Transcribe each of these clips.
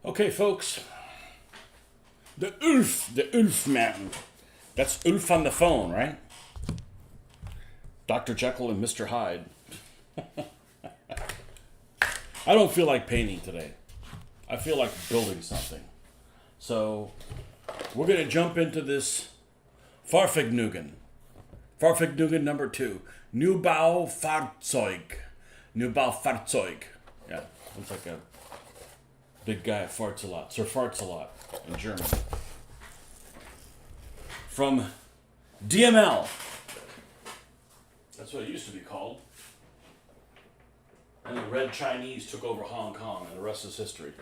Okay, folks. The Ulf man. That's Ulf on the phone, right? Dr. Jekyll and Mr. Hyde. I don't feel like painting today. I feel like building something. So, we're going to jump into this Farfignugan. Farfignugan number 2. Neubaufahrzeug. Neubaufahrzeug. Yeah, looks like a big guy farts a lot. Sir farts a lot in German. From DML. That's what it used to be called. And the Red Chinese took over Hong Kong, and the rest is history.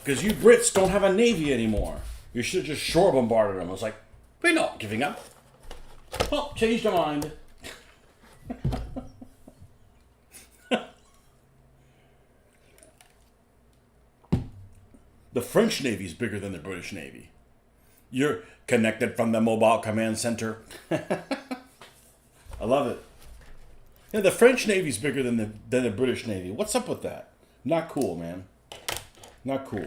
Because you Brits don't have a navy anymore. You should have just shore bombarded them. I was like, we're not giving up. Well, changed our mind. The French Navy is bigger than the British Navy. You're connected from the mobile command center. I love it. Yeah, the French Navy is bigger than the British Navy. What's up with that? Not cool, man. Not cool.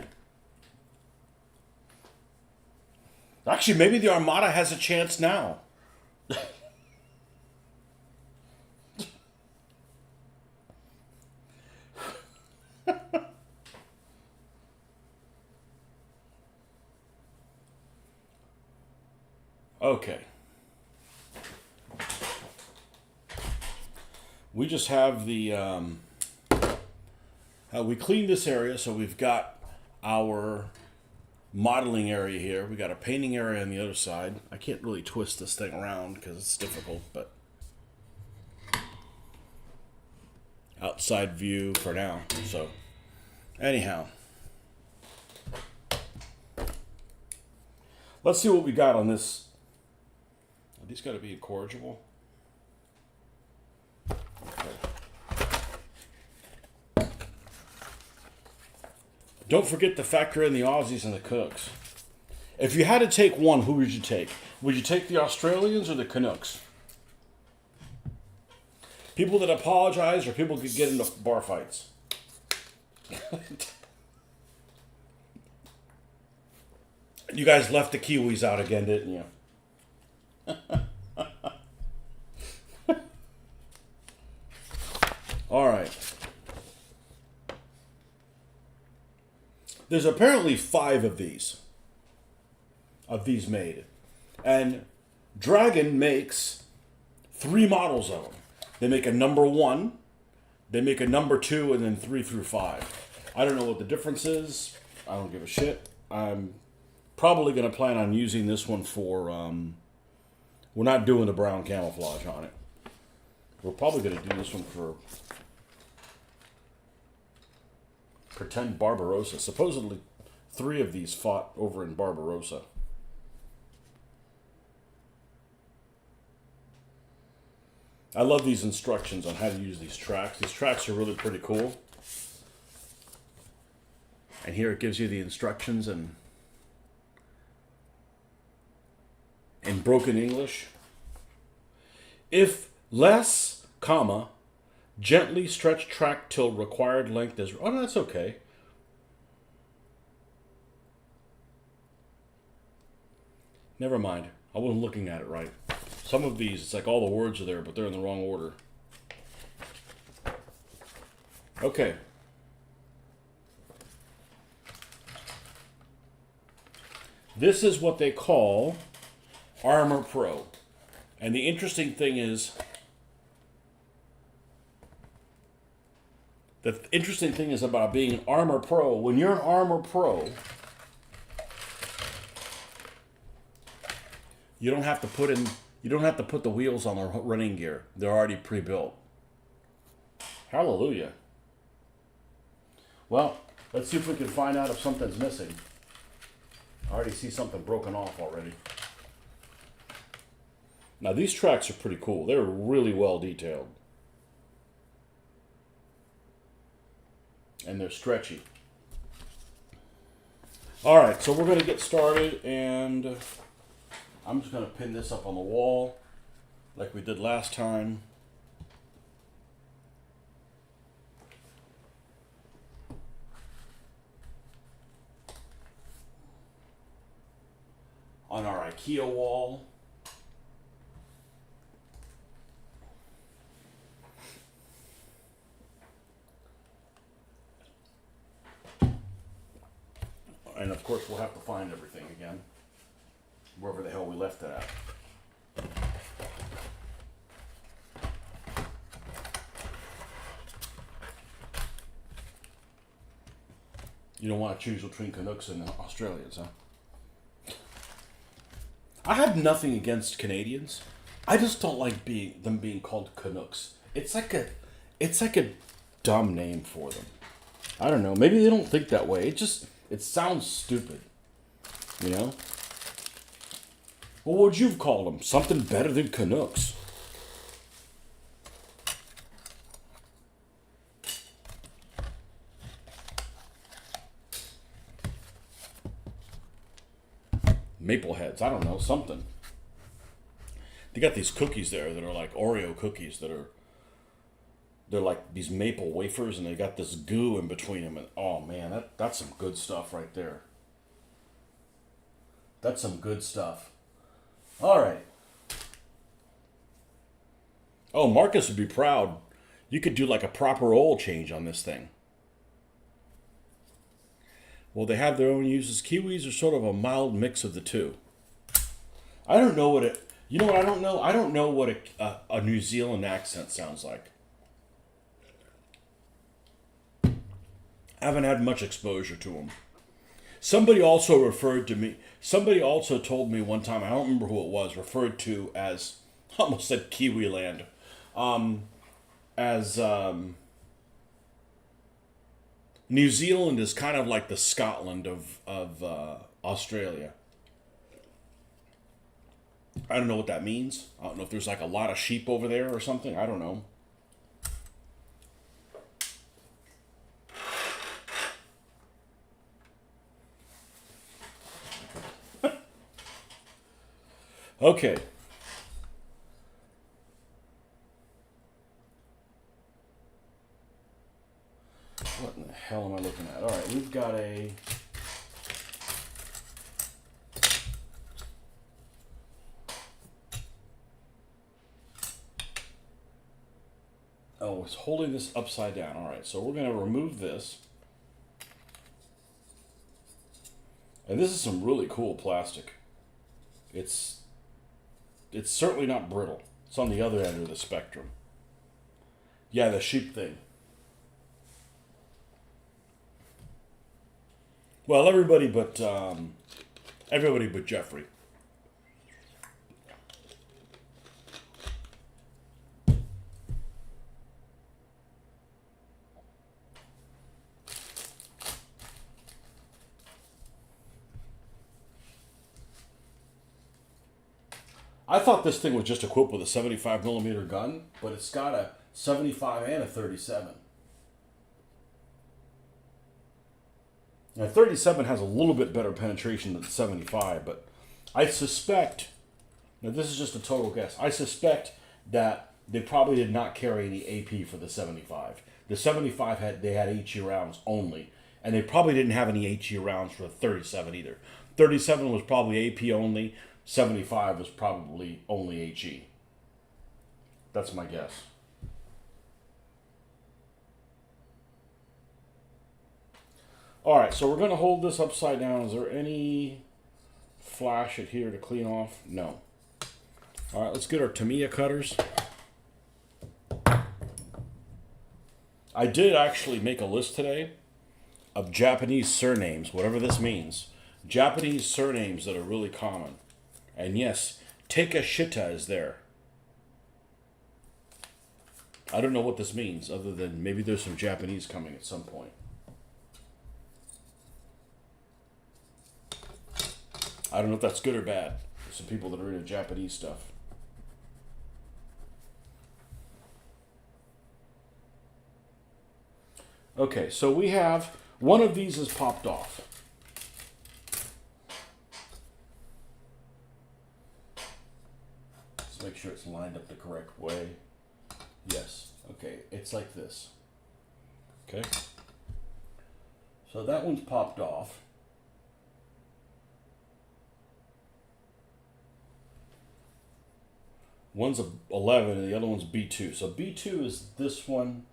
Actually, maybe the Armada has a chance now. Okay. We just have the, we cleaned this area, so we've got our modeling area here. We got a painting area on the other side. I can't really twist this thing around because it's difficult, but outside view for now. So, anyhow. Let's see what we got on this. These got to be incorrigible. Okay. Don't forget to factor in the Aussies and the Canucks. If you had to take one, who would you take? Would you take the Australians or the Canucks? People that apologize or people could get into bar fights? You guys left the Kiwis out again, didn't you? All right. There's apparently 5 of these made. And Dragon makes 3 models of them. They make a number 1, they make a number 2, and then 3 through 5. I don't know what the difference is. I don't give a shit. I'm probably going to plan on using this one for, we're not doing the brown camouflage on it. We're probably going to do this one for pretend Barbarossa. Supposedly 3 of these fought over in Barbarossa. I love these instructions on how to use these tracks. These tracks are really pretty cool. And here it gives you the instructions in broken English. If less, comma, gently stretch track till required length is... Oh, no, that's okay. Never mind. I wasn't looking at it right. Some of these, it's like all the words are there, but they're in the wrong order. Okay. This is what they call Armor Pro. And the interesting thing is... The interesting thing is about being an Armor Pro. When you're an Armor Pro, you don't have to put the wheels on the running gear. They're already pre-built. Hallelujah. Well, let's see if we can find out if something's missing. I already see something broken off already. Now these tracks are pretty cool. They're really well detailed. And they're stretchy. Alright, so we're going to get started, and I'm just going to pin this up on the wall like we did last time. on our IKEA wall. And of course, we'll have to find everything again, wherever the hell we left it at. You don't want to choose between Canucks and Australians, huh? I have nothing against Canadians. I just don't like them being called Canucks. It's like a dumb name for them. I don't know. Maybe they don't think that way. It sounds stupid. You know? Well, what would you have called them? Something better than Canucks. Maple Heads. I don't know. Something. They got these cookies there that are like Oreo cookies they're like these maple wafers, and they got this goo in between them. And oh man, that's some good stuff right there. That's some good stuff. All right. Oh, Marcus would be proud. You could do like a proper oil change on this thing. Well, they have their own uses. Kiwis are sort of a mild mix of the two. I don't know what it. You know what I don't know? I don't know what a New Zealand accent sounds like. I haven't had much exposure to them. Somebody also told me one time, I don't remember who it was, referred to as, I almost said Kiwi Land, as New Zealand is kind of like the Scotland of Australia. I don't know what that means. I don't know if there's like a lot of sheep over there or something. I don't know. Okay. What in the hell am I looking at? All right, we've got a... Oh, it's holding this upside down. All right, so we're going to remove this. And this is some really cool plastic. It's certainly not brittle. It's on the other end of the spectrum. Yeah, the sheep thing. Well, everybody but Jeffrey. I thought this thing was just equipped with a 75 millimeter gun, but it's got a 75 and a 37. Now, 37 has a little bit better penetration than 75, but I suspect, now this is just a total guess, I suspect that they probably did not carry any AP for the 75. The 75 they had HE rounds only, and they probably didn't have any HE rounds for the 37 either. 37 was probably AP only, 75 was probably only HE. That's my guess. All right, so we're going to hold this upside down. Is there any flash it here to clean off? No. All right, let's get our Tamiya cutters. I did actually make a list today of Japanese surnames, whatever this means. Japanese surnames that are really common. And yes, Takeshita is there. I don't know what this means, other than maybe there's some Japanese coming at some point. I don't know if that's good or bad. There's some people that are into Japanese stuff. Okay, so we have, one of these is popped off. Let's make sure it's lined up the correct way. Yes, okay, it's like this. Okay. So that one's popped off. One's a 11 and the other one's B2. So B2 is this one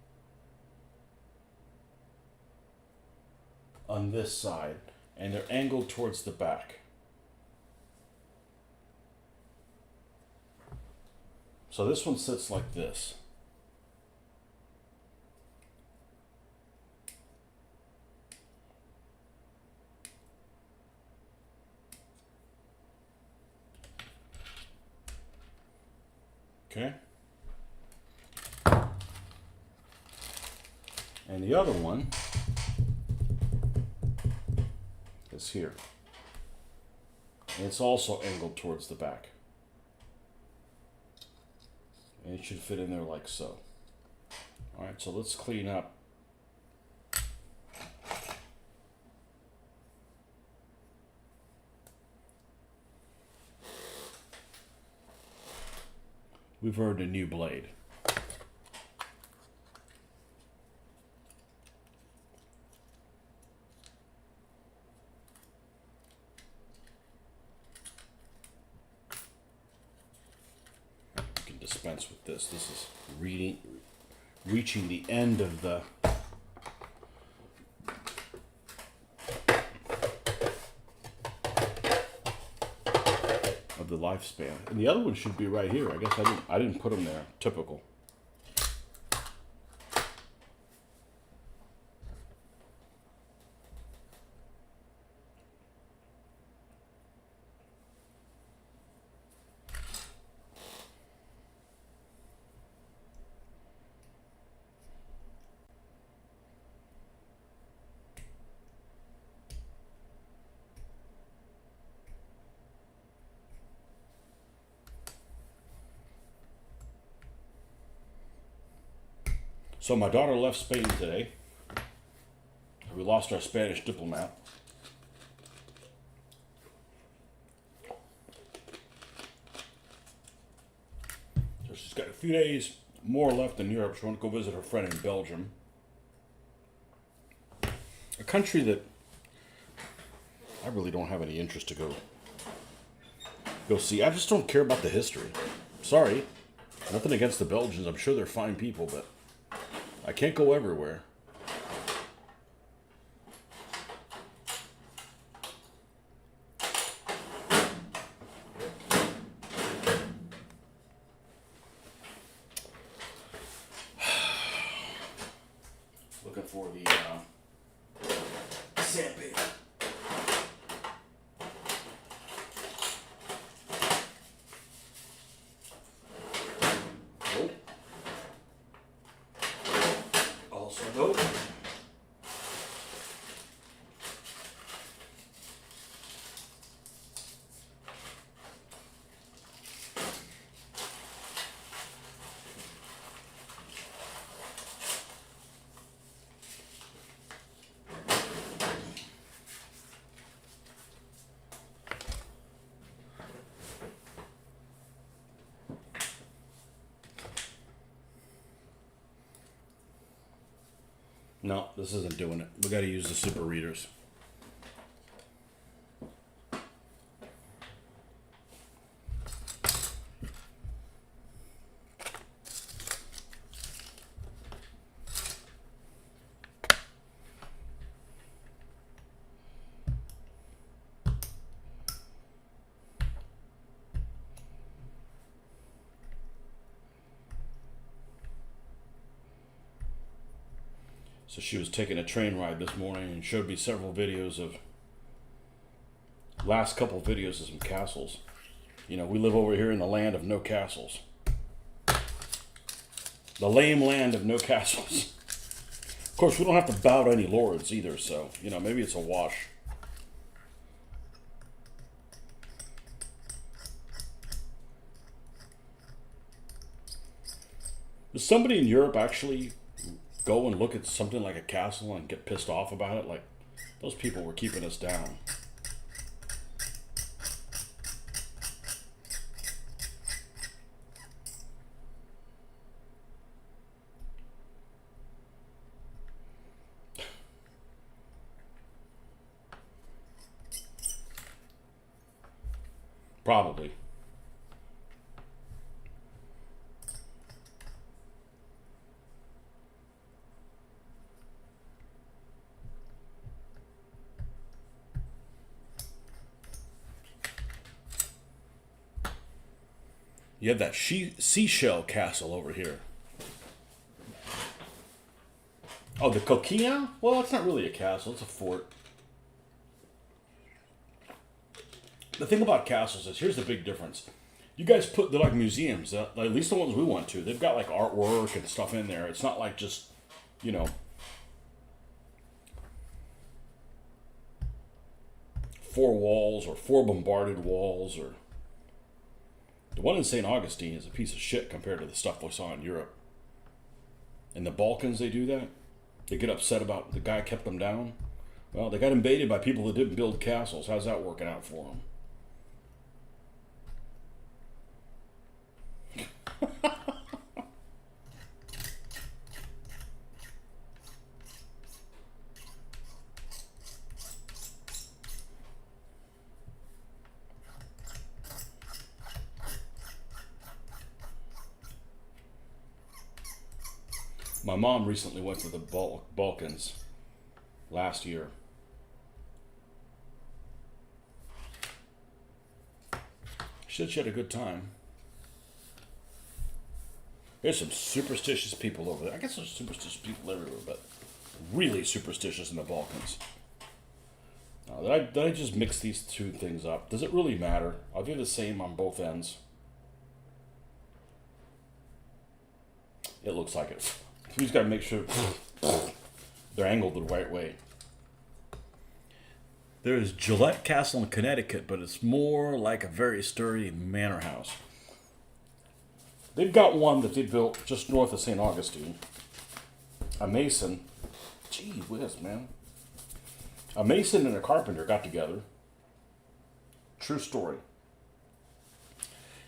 on this side, and they're angled towards the back. So this one sits like this. Okay. And the other one is here. And it's also angled towards the back. And it should fit in there like so. All right, so let's clean up. We've earned a new blade. You can dispense with this. This is reaching the end of the lifespan. And the other one should be right here. I guess I didn't put them there. Typical. So my daughter left Spain today. We lost our Spanish diplomat. So she's got a few days more left in Europe. She wants to go visit her friend in Belgium. A country that I really don't have any interest to go see. I just don't care about the history. Sorry. Nothing against the Belgians. I'm sure they're fine people, but I can't go everywhere. Looking for the sandpaper. Nope. Also nope. No, this isn't doing it. We got to use the super readers. So she was taking a train ride this morning and showed me several videos of, last couple videos of some castles. You know, we live over here in the land of no castles. The lame land of no castles. Of course, we don't have to bow to any lords either, so, you know, maybe it's a wash. Does somebody in Europe actually go and look at something like a castle and get pissed off about it? Like, those people were keeping us down. Probably. You have that seashell castle over here. Oh, the coquina? Well, it's not really a castle. It's a fort. The thing about castles is, here's the big difference. You guys they're like museums. At least the ones we went to. They've got like artwork and stuff in there. It's not like just, you know, four walls or four bombarded walls. Or the one in St. Augustine is a piece of shit compared to the stuff we saw in Europe. In the Balkans, they do that. They get upset about the guy kept them down. Well, they got invaded by people that didn't build castles. How's that working out for them? My mom recently went to the Balkans last year. She said she had a good time. There's some superstitious people over there. I guess there's superstitious people everywhere, but really superstitious in the Balkans. Did I just mix these two things up? Does it really matter? I'll do the same on both ends. It looks like it. You just got to make sure they're angled the right way. There's Gillette Castle in Connecticut, but it's more like a very sturdy manor house. They've got one that they built just north of St. Augustine. A mason. Gee whiz, man. A mason and a carpenter got together. True story.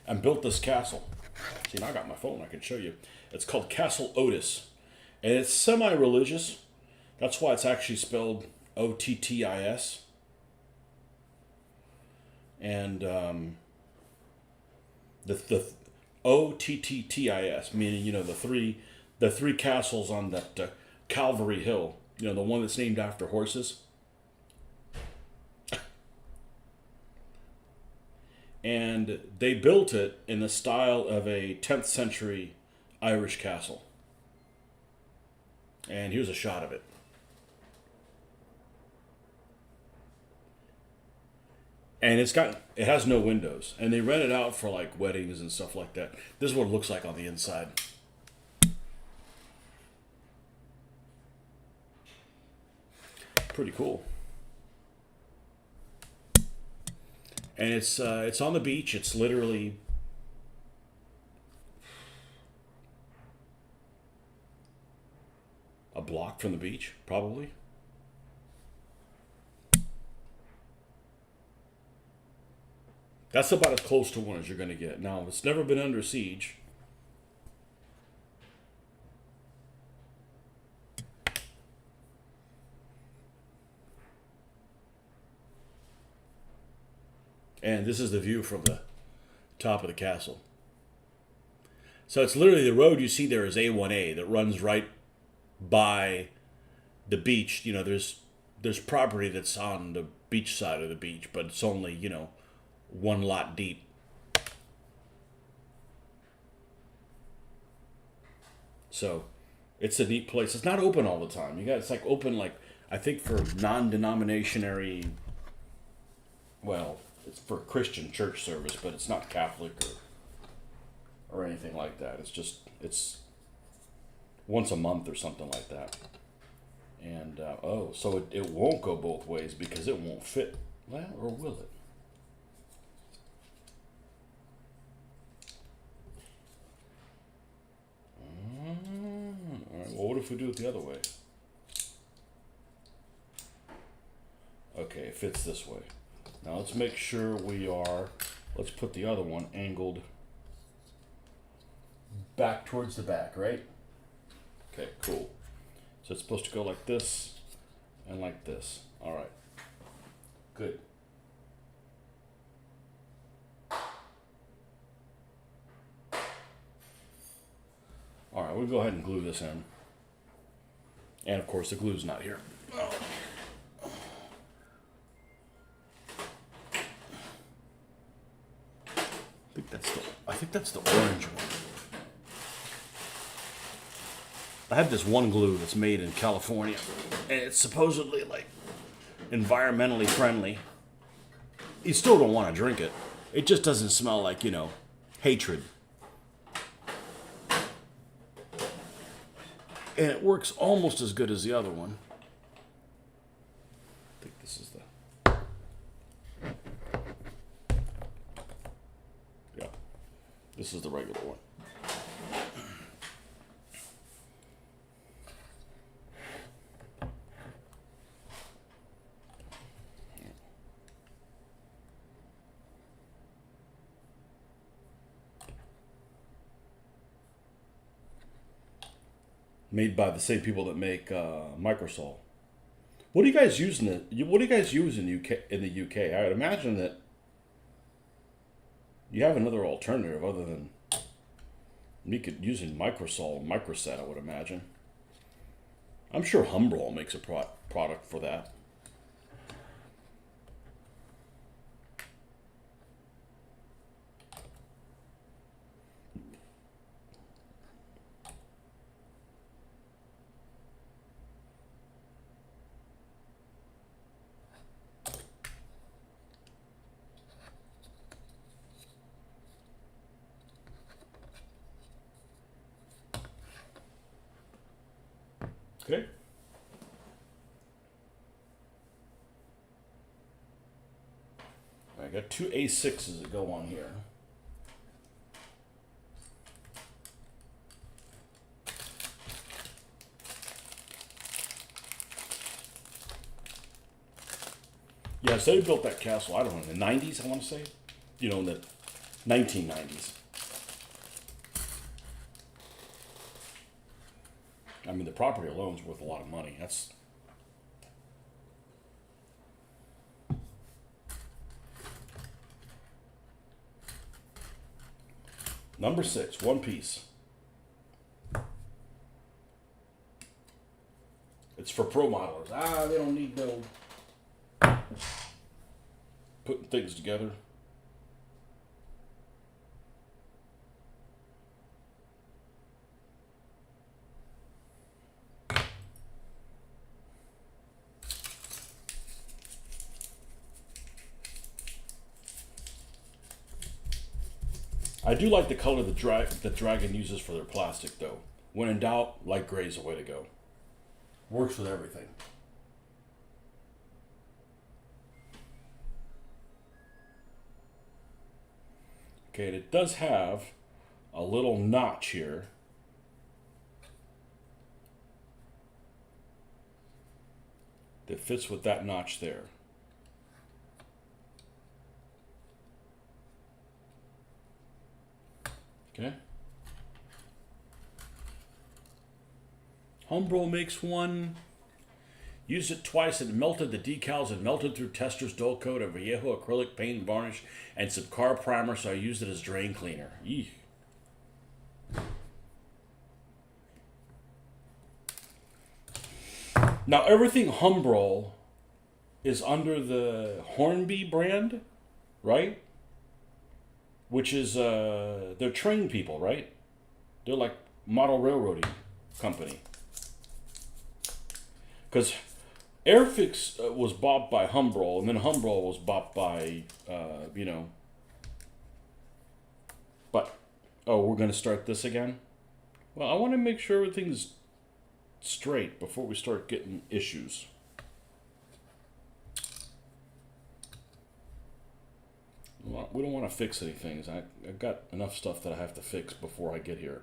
And built this castle. See, now I got my phone. I can show you. It's called Castle Otis. And it's semi-religious. That's why it's actually spelled Ottis. And the Ottis, meaning, you know, the three castles on that Calvary Hill. You know, the one that's named after horses. And they built it in the style of a 10th century Irish castle. And here's a shot of it. And it has no windows. And they rent it out for like weddings and stuff like that. This is what it looks like on the inside. Pretty cool. And it's on the beach. It's literally a block from the beach, probably. That's about as close to one as you're going to get. Now, it's never been under siege. And this is the view from the top of the castle. So it's literally the road you see there is A1A that runs right by the beach. You know, there's property that's on the beach side of the beach, but it's only, you know, one lot deep. So it's a neat place. It's not open all the time. It's like open, like, I think for non-denominationary, well, it's for Christian church service, but it's not Catholic or anything like that. It's once a month or something like that. And, so it won't go both ways because it won't fit. Well, or will it? All right, well, what if we do it the other way? Okay, it fits this way. Now let's make sure let's put the other one angled back towards the back, right? Okay, cool. So it's supposed to go like this and like this. All right, good. All right, we'll go ahead and glue this in. And of course the glue's not here. Oh. I think that's the orange one. I have this one glue that's made in California, and it's supposedly like environmentally friendly. You still don't want to drink it. It just doesn't smell like, hatred. And it works almost as good as the other one. I think this is the... Yeah. This is the regular one. Made by the same people that make Microsol. What do you guys use in the UK? I would imagine that you have another alternative other than using Microsol and Microset. I would imagine. I'm sure Humbrol makes a product for that. Okay. I got two A6s that go on here. Yeah, so they built that castle, I don't know, in the 90s, I want to say. In the 1990s. I mean, the property alone is worth a lot of money. That's... Number 6, one piece. It's for pro modelers. They don't need no putting things together. I do like the color the Dragon uses for their plastic, though. When in doubt, light gray is the way to go. Works with everything. Okay, and it does have a little notch here. That fits with that notch there. Okay. Humbrol makes one. Used it twice and melted the decals and melted through tester's dull coat of Vallejo acrylic paint and varnish and some car primer, so I used it as drain cleaner. Eesh. Now everything Humbrol is under the Hornby brand, right? Which is, they're train people, right? They're like model railroading company. Because Airfix was bought by Humbrol, and then Humbrol was bought by, But, we're going to start this again? Well, I want to make sure everything's straight before we start getting issues. We don't want to fix any things. I've got enough stuff that I have to fix before I get here.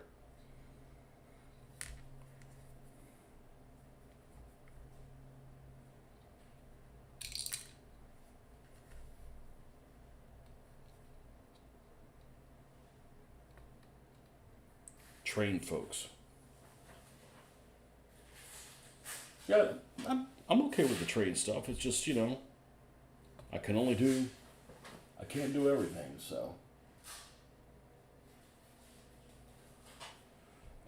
Train folks. Yeah, I'm okay with the train stuff. It's just, I can't do everything, so.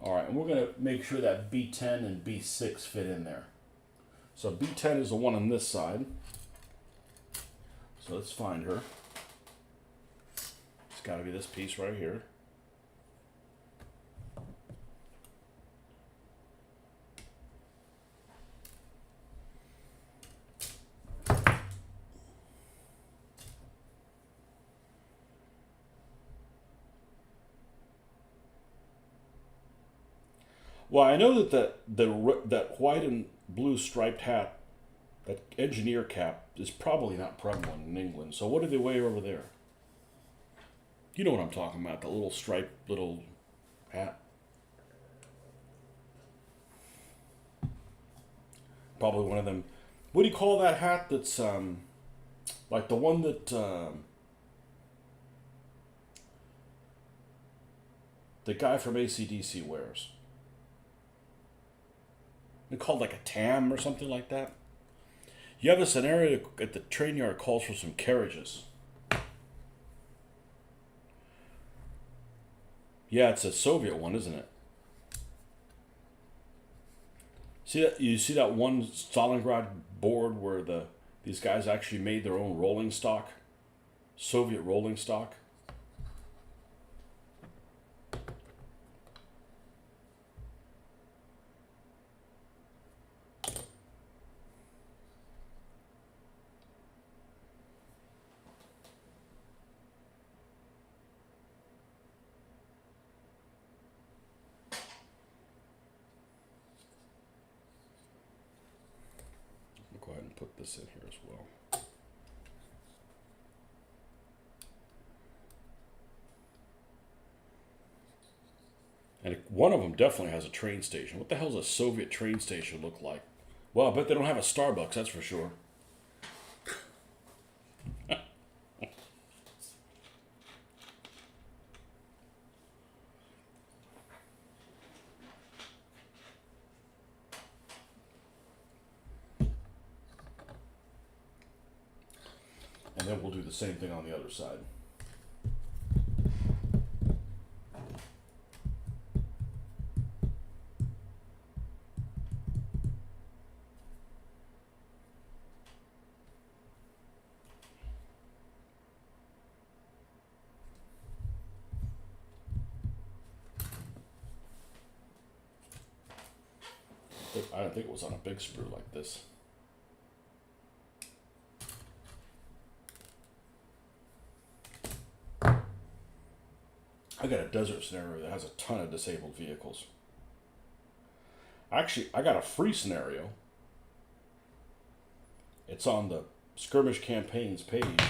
All right, and we're going to make sure that B10 and B6 fit in there. So B10 is the one on this side. So let's find her. It's got to be this piece right here. Well, I know that white and blue striped hat, that engineer cap, is probably not prevalent in England. So what do they wear over there? You know what I'm talking about, the little striped little hat. Probably one of them. What do you call that hat that's like the one that the guy from AC/DC wears? It's called like a tam or something like that. You have a scenario at the train yard calls for some carriages. Yeah, it's a Soviet one, isn't it? See that? You see that one Stalingrad board where these guys actually made their own rolling stock, Soviet rolling stock. I'll go ahead and put this in here as well. And one of them definitely has a train station. What the hell does a Soviet train station look like? Well, I bet they don't have a Starbucks, that's for sure. And then we'll do the same thing on the other side. I don't think it was on a big sprue like this. I got a desert scenario that has a ton of disabled vehicles. Actually, I got a free scenario. It's on the skirmish campaigns page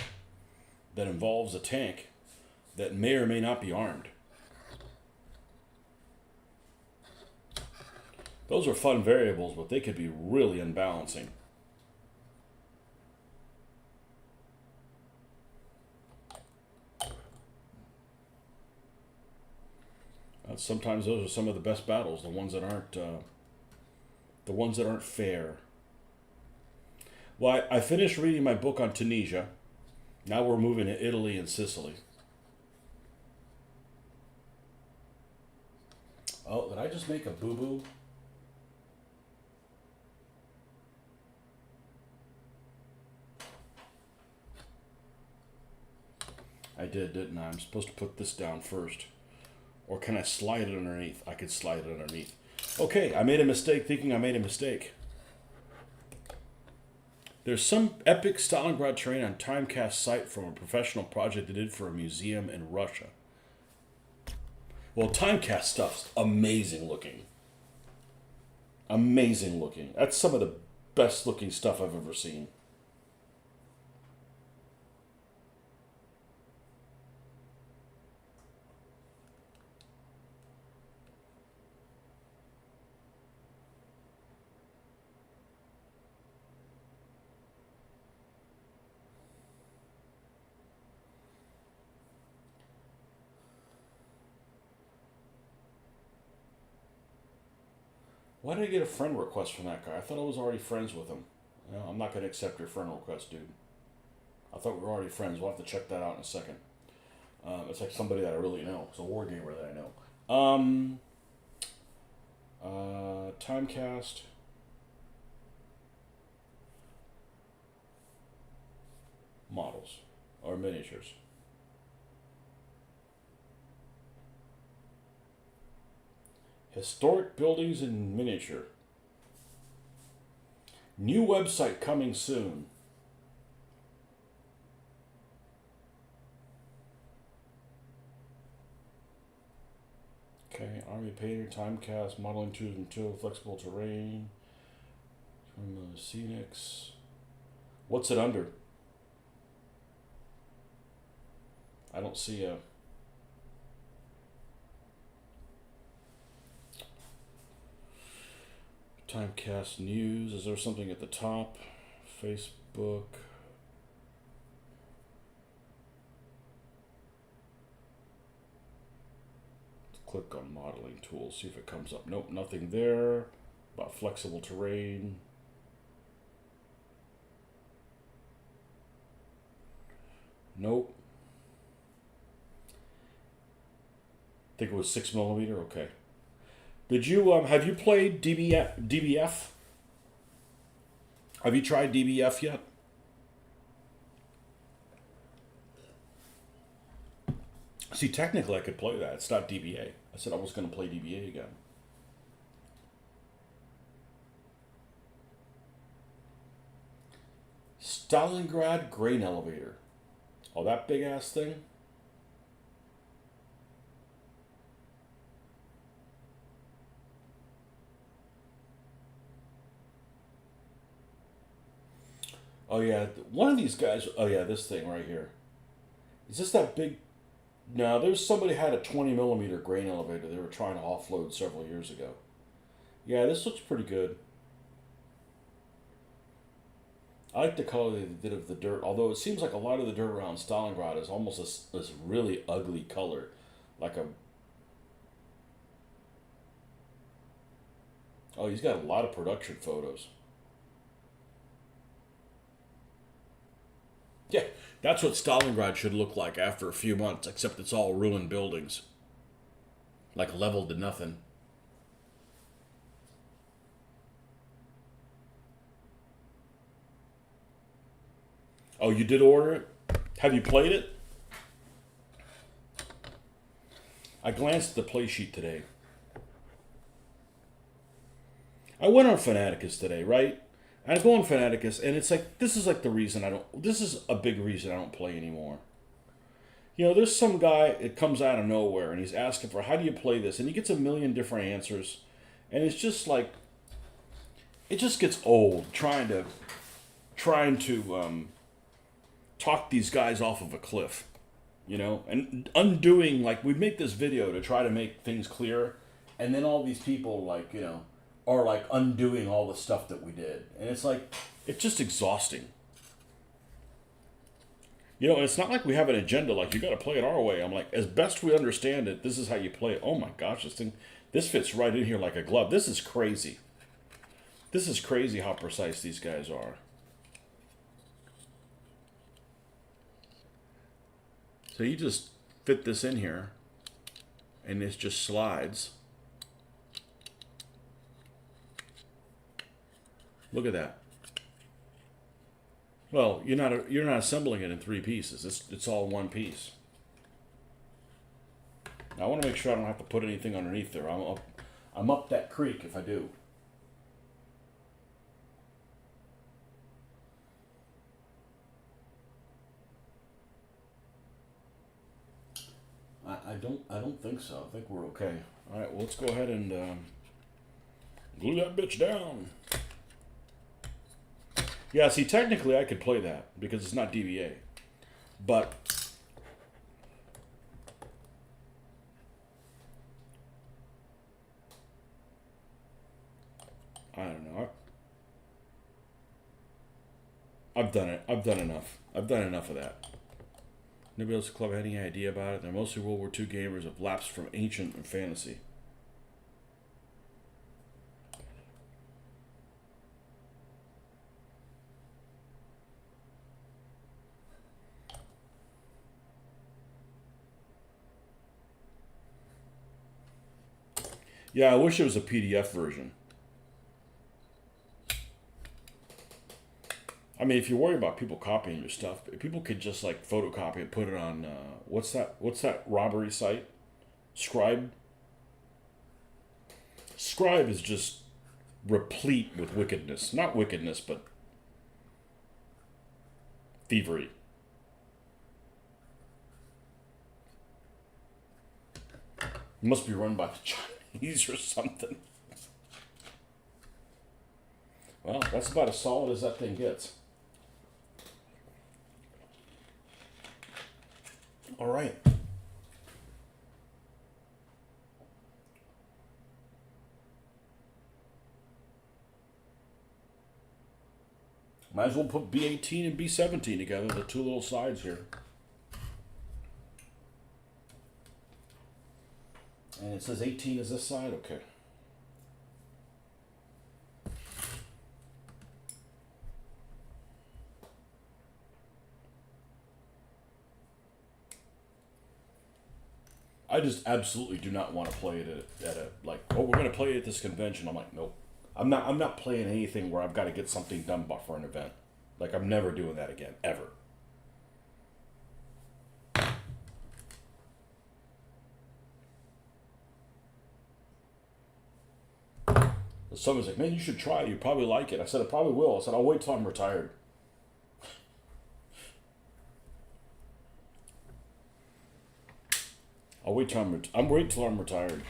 that involves a tank that may or may not be armed. Those are fun variables, but they could be really unbalancing. Sometimes those are some of the best battles, the ones that aren't fair. Well, I finished reading my book on Tunisia. Now we're moving to Italy and Sicily. Oh, did I just make a boo-boo? I did, didn't I? I'm supposed to put this down first. Or can I slide it underneath? I could slide it underneath. Okay, I made a mistake thinking I made a mistake. There's some epic Stalingrad terrain on Timecast site from a professional project they did for a museum in Russia. Well, Timecast stuff's amazing looking. Amazing looking. That's some of the best looking stuff I've ever seen. Why did I get a friend request from that guy? I thought I was already friends with him. No, I'm not going to accept your friend request, dude. I thought we were already friends. We'll have to check that out in a second. It's like somebody that I really know. It's a war gamer that I know. Timecast. Models. Or miniatures. Historic buildings in miniature. New website coming soon. Okay, Army Painter, Timecast, Modeling Tools and Tool, Flexible Terrain, Scenics. What's it under? I don't see a... Timecast News. Is there something at the top? Facebook. Let's click on modeling tools, see if it comes up. Nope, nothing there. About flexible terrain. Nope. I think it was 6mm. Okay. Did you have you played DBF? Have you tried DBF yet? See, technically I could play that. It's not DBA. I said I was going to play DBA again. Stalingrad grain elevator. Oh, that big ass thing? Oh yeah, one of these guys. Oh yeah, this thing right here. Is this that big? No, there's somebody had a 20mm grain elevator they were trying to offload several years ago. Yeah, this looks pretty good. I like the color they did of the dirt, although it seems like a lot of the dirt around Stalingrad is almost this really ugly color, like a... Oh, he's got a lot of production photos. Yeah, that's what Stalingrad should look like after a few months, except it's all ruined buildings. Like leveled to nothing. Oh, you did order it? Have you played it? I glanced at the play sheet today. I went on Fanaticus today, right? And I go on Fanaticus, and it's like, this is like the reason I don't... This is a big reason I don't play anymore. You know, there's some guy that comes out of nowhere, and he's asking for, how do you play this? And he gets a million different answers. And it's just like... It just gets old trying to talk these guys off of a cliff. You know? And undoing, like, we make this video to try to make things clear, and then all these people, like, you know... are like undoing all the stuff that we did. And it's like, it's just exhausting. You know, it's not like we have an agenda, like, you got to play it our way. I'm like, as best we understand it, this is how you play it. Oh my gosh, this fits right in here like a glove. This is crazy. This is crazy how precise these guys are. So you just fit this in here, and this just slides. Look at that. Well, you're not assembling it in 3 pieces. It's all one piece. Now, I want to make sure I don't have to put anything underneath there. I'm up that creek if I do. I don't think so. I think we're okay. All right, well, let's go ahead and glue that bitch down. Yeah, see, technically I could play that because it's not DBA. But I don't know. I've done it. I've done enough. I've done enough of that. Nobody else in the club had any idea about it? They're mostly World War II gamers have lapsed from ancient and fantasy. Yeah, I wish it was a PDF version. I mean, if you're worried about people copying your stuff, people could just like photocopy it, put it on what's that robbery site? Scribe. Scribe is just replete with wickedness. Not wickedness, but thievery. It must be run by the Chinese or something. Well, that's about as solid as that thing gets. All right. Might as well put B18 and B17 together, the two little sides here. And it says 18 is this side? Okay. I just absolutely do not want to play it at a like, oh, we're going to play it at this convention. I'm like, nope. I'm not playing anything where I've got to get something done for an event. Like, I'm never doing that again, ever. Someone's like, man, you should try it. You probably like it. I said, I probably will. I said, I'll wait till I'm retired. I'll wait till I'm waiting till I'm retired.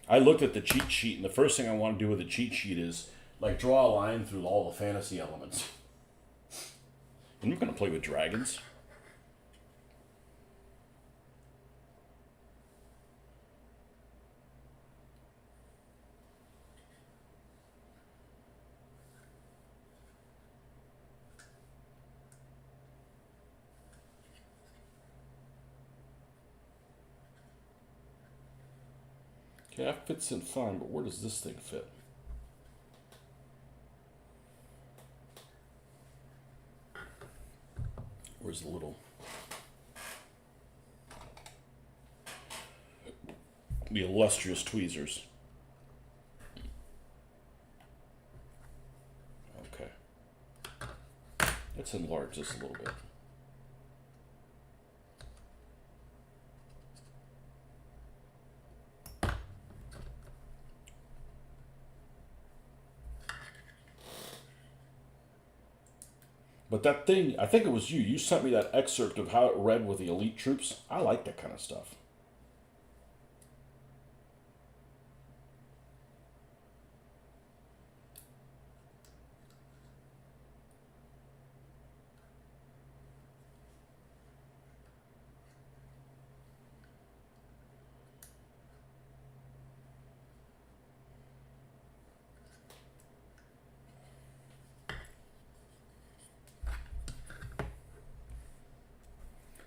I looked at the cheat sheet, and the first thing I want to do with the cheat sheet is like draw a line through all the fantasy elements. I'm not going to play with dragons. Okay, that fits in fine, but where does this thing fit? Where's the little... the illustrious tweezers? Okay. Let's enlarge this a little bit. But that thing, I think it was you. You sent me that excerpt of how it read with the elite troops. I like that kind of stuff.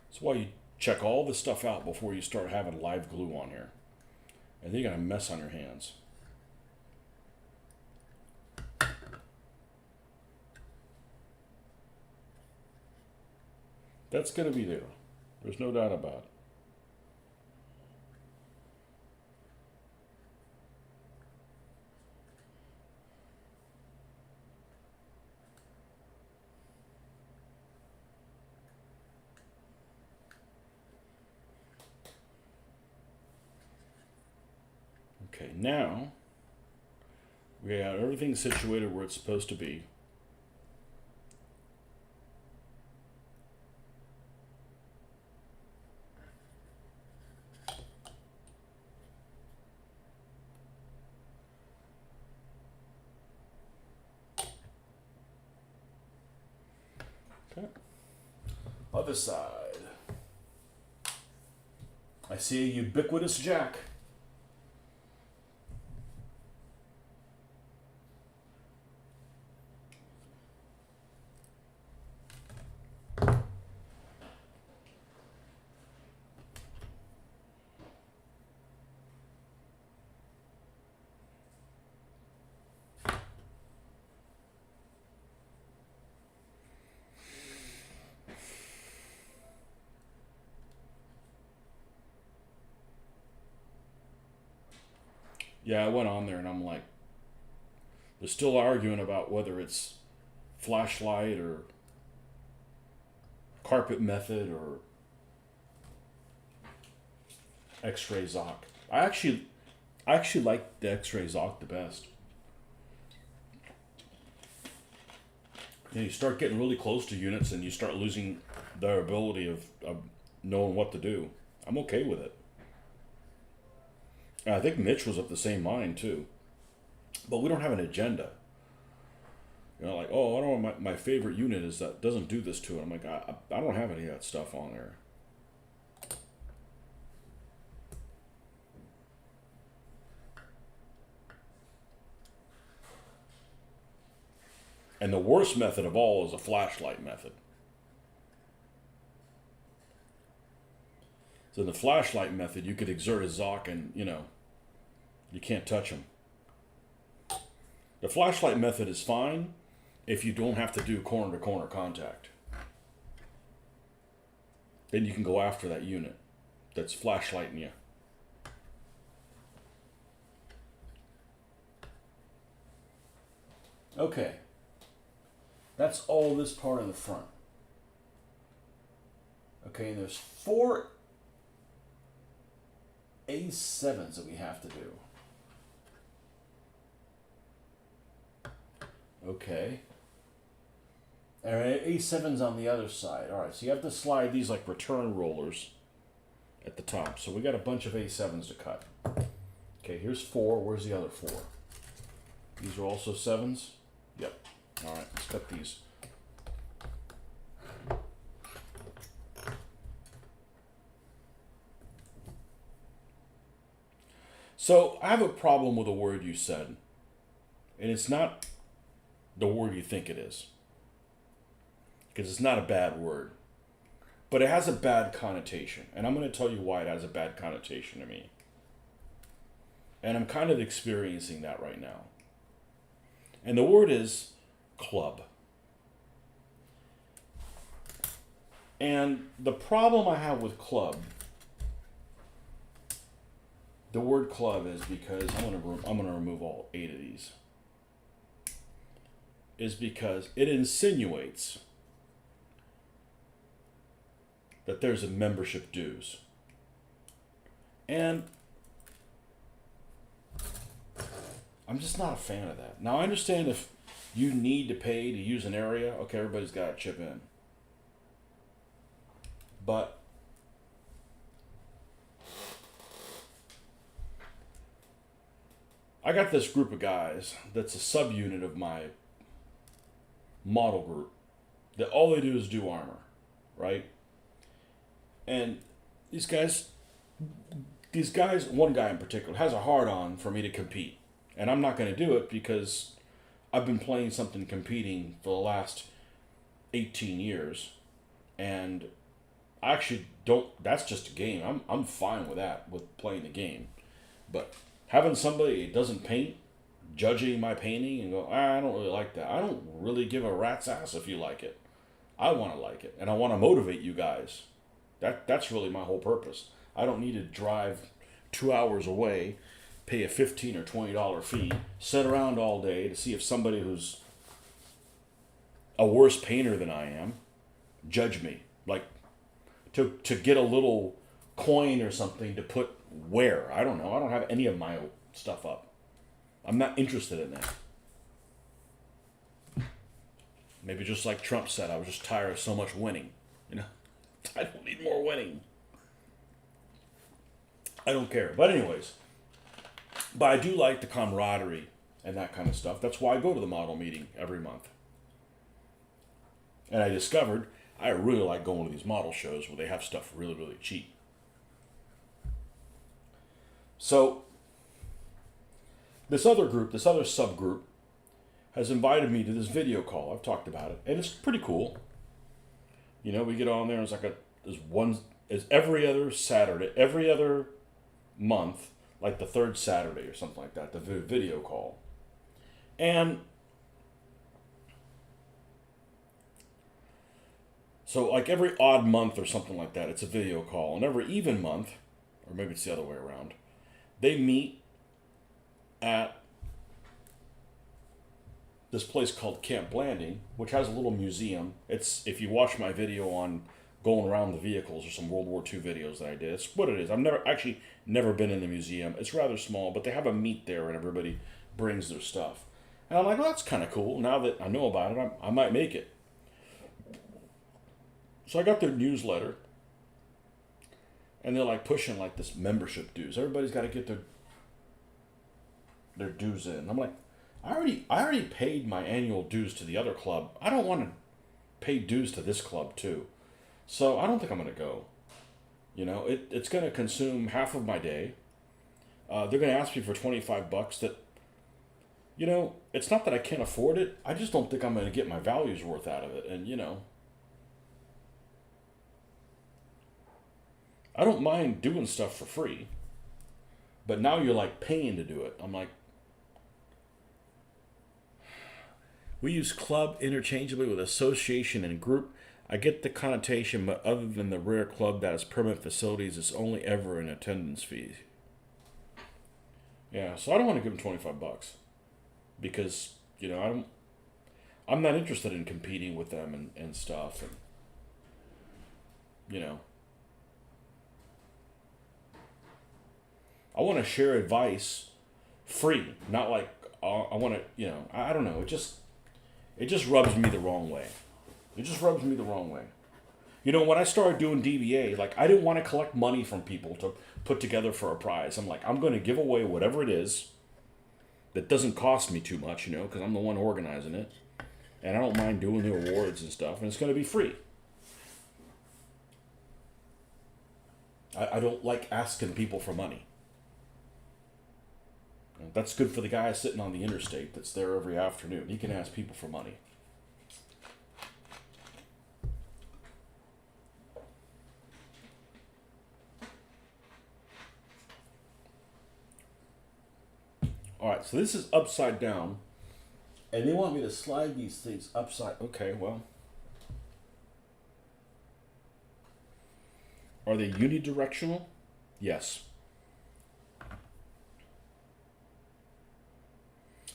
That's why you check all this stuff out before you start having live glue on here. And then you're going to mess on your hands. That's going to be there. There's no doubt about it. Okay, now we got everything situated where it's supposed to be. Okay. Other side. I see a ubiquitous jack. Yeah, I went on there and I'm like, they're still arguing about whether it's flashlight or carpet method or X-ray Zoc. I actually like the X-ray Zoc the best. You start getting really close to units and you start losing their ability of knowing what to do. I'm okay with it. And I think Mitch was of the same mind too. But we don't have an agenda. You know, like, oh, I don't know, my favorite unit is that doesn't do this to it. I'm like, I don't have any of that stuff on there. And the worst method of all is a flashlight method. So in the flashlight method, you could exert a Zoc and, you can't touch them. The flashlight method is fine if you don't have to do corner-to-corner contact. Then you can go after that unit that's flashlighting you. Okay. That's all this part of the front. Okay, and there's 4 A7s that we have to do. Okay. Alright, A7's on the other side. Alright, so you have to slide these like return rollers at the top. So we got a bunch of A7s to cut. Okay, here's 4. Where's the other 4? These are also 7s? Yep. Alright, let's cut these. So I have a problem with a word you said. And it's not the word you think it is. Because it's not a bad word. But it has a bad connotation. And I'm going to tell you why it has a bad connotation to me. And I'm kind of experiencing that right now. And the word is club. And the problem I have with club, the word club, is because I'm going to remove all 8 of these. Is because it insinuates that there's a membership dues. And I'm just not a fan of that. Now I understand if you need to pay to use an area, okay, everybody's got to chip in. But I got this group of guys that's a subunit of my model group that all they do is do armor, right? And these guys, one guy in particular, has a hard-on for me to compete. And I'm not going to do it because I've been playing something competing for the last 18 years. And I actually don't, that's just a game. I'm fine with that, with playing the game. But having somebody that doesn't paint, judging my painting and go, I don't really like that. I don't really give a rat's ass if you like it. I want to like it. And I want to motivate you guys. That's really my whole purpose. I don't need to drive 2 hours away, pay a $15 or $20 fee, sit around all day to see if somebody who's a worse painter than I am judge me. Like, to get a little coin or something to put where. I don't know. I don't have any of my stuff up. I'm not interested in that. Maybe just like Trump said, I was just tired of so much winning. I don't need more winning. I don't care. But anyways, but I do like the camaraderie and that kind of stuff. That's why I go to the model meeting every month. And I discovered I really like going to these model shows where they have stuff really, really cheap. So this other subgroup, has invited me to this video call. I've talked about it, and it's pretty cool. We get on there, and it's every other Saturday, every other month, like the third Saturday or something like that, the video call. And so like every odd month or something like that, it's a video call. And every even month, or maybe it's the other way around, they meet at this place called Camp Blanding, which has a little museum. It's, if you watch my video on going around the vehicles or some World War II videos that I did, it's what it is. I've never been in the museum. It's rather small, but they have a meet there and everybody brings their stuff. And I'm like, well, that's kind of cool. Now that I know about it, I might make it. So I got their newsletter, and they're like pushing like this membership dues. Everybody's got to get their dues in. I'm like, I already paid my annual dues to the other club. I don't want to pay dues to this club too. So I don't think I'm going to go. You know, it's going to consume half of my day. They're going to ask me for $25 that, you know, it's not that I can't afford it. I just don't think I'm going to get my value's worth out of it. And, you know, I don't mind doing stuff for free. But now you're like paying to do it. I'm like, we use club interchangeably with association and group. I get the connotation, but other than the rare club that has permanent facilities, it's only ever an attendance fee. Yeah, so I don't want to give them $25 because, you know, I'm not interested in competing with them and stuff, and, you know, I want to share advice free, not like I want to, you know, I don't know. It just rubs me the wrong way. It just rubs me the wrong way. You know, when I started doing DBA, like, I didn't want to collect money from people to put together for a prize. I'm like, I'm going to give away whatever it is that doesn't cost me too much, you know, because I'm the one organizing it. And I don't mind doing the awards and stuff, and it's going to be free. I don't like asking people for money. That's good for the guy sitting on the interstate that's there every afternoon. He can ask people for money. All right, so this is upside down, and they want me to slide these things upside. Okay, well, are they unidirectional? Yes.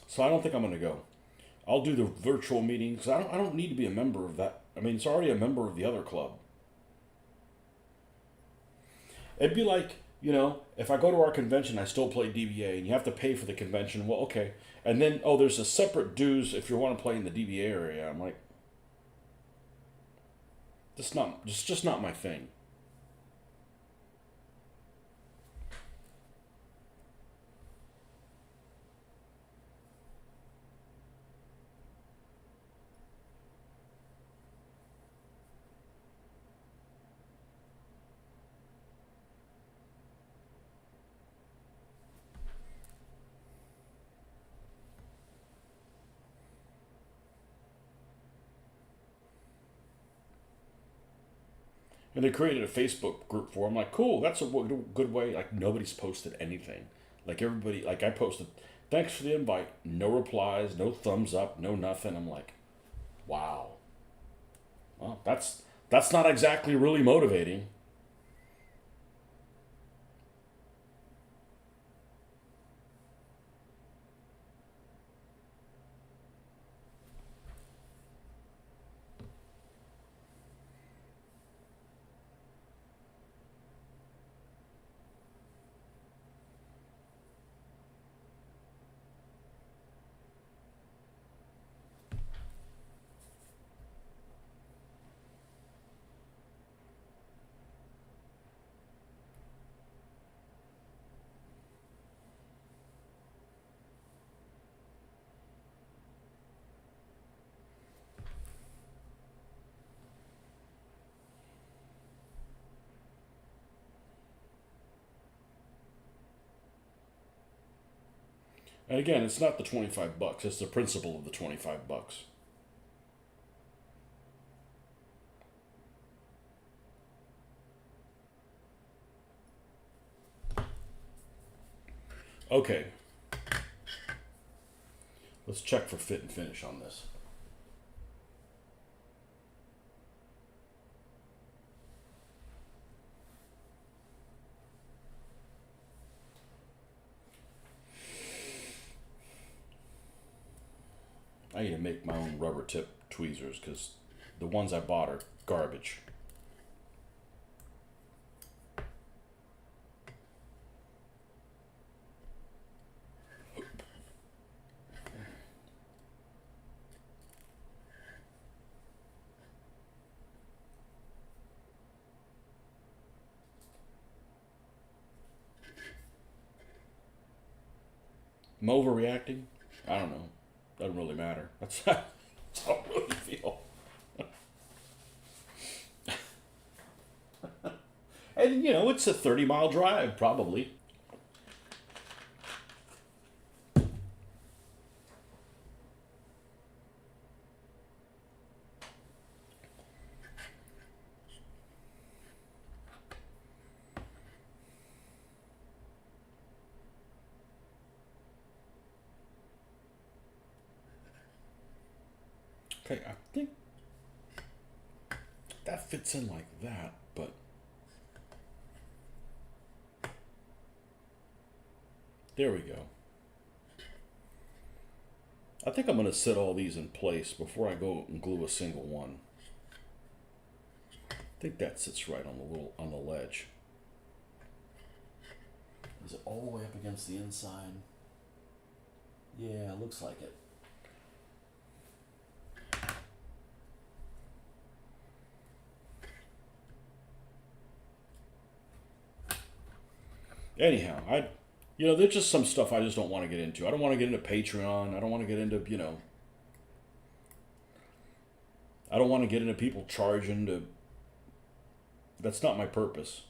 So I don't think I'm going to go. I'll do the virtual meeting because I don't need to be a member of that. I mean, it's already a member of the other club. It'd be like, you know, if I go to our convention, I still play DBA, and you have to pay for the convention. Well, okay. And then, oh, there's a separate dues if you want to play in the DBA area. I'm like, it's just not my thing. And they created a Facebook group for. I'm like, cool. That's a good way. Like, nobody's posted anything. Like, everybody, like, I posted, thanks for the invite. No replies, no thumbs up, no nothing. I'm like, wow. Well, that's not exactly really motivating. And again, it's not the $25. It's the principle of the $25. Okay. Let's check for fit and finish on this. can't make my own rubber tip tweezers because the ones I bought are garbage. Am I overreacting? I don't know. Doesn't really matter. That's how I really feel. And, you know, it's a 30-mile drive, probably. Okay, I think that fits in like that, but there we go. I think I'm going to set all these in place before I go and glue a single one. I think that sits right on the ledge. Is it all the way up against the inside? Yeah, it looks like it. Anyhow, there's just some stuff I just don't want to get into. I don't want to get into Patreon. I don't want to get into, I don't want to get into people charging to. That's not my purpose.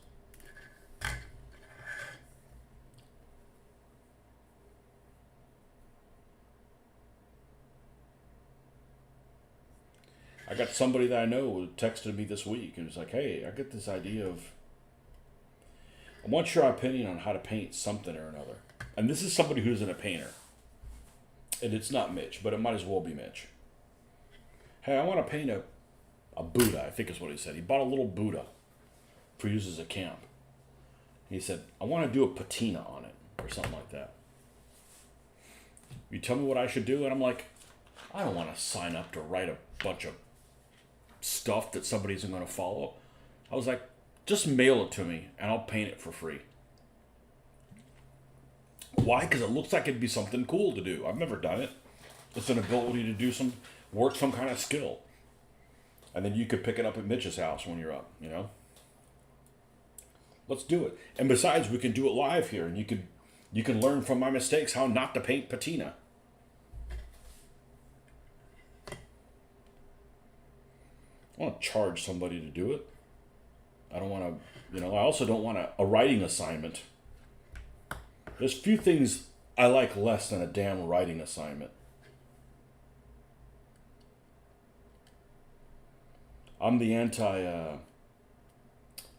I got somebody that I know who texted me this week and was like, hey, I get this idea of. I want your opinion on how to paint something or another. And this is somebody who isn't a painter. And it's not Mitch, but it might as well be Mitch. Hey, I want to paint a Buddha, I think is what he said. He bought a little Buddha for use as a camp. He said, I want to do a patina on it, or something like that. You tell me what I should do? And I'm like, I don't want to sign up to write a bunch of stuff that somebody isn't going to follow. I was like, just mail it to me, and I'll paint it for free. Why? Because it looks like it'd be something cool to do. I've never done it. It's an ability to do some kind of skill. And then you could pick it up at Mitch's house when you're up, Let's do it. And besides, we can do it live here, and you can learn from my mistakes how not to paint patina. I want to charge somebody to do it. I don't want to, I also don't want a writing assignment. There's few things I like less than a damn writing assignment. I'm the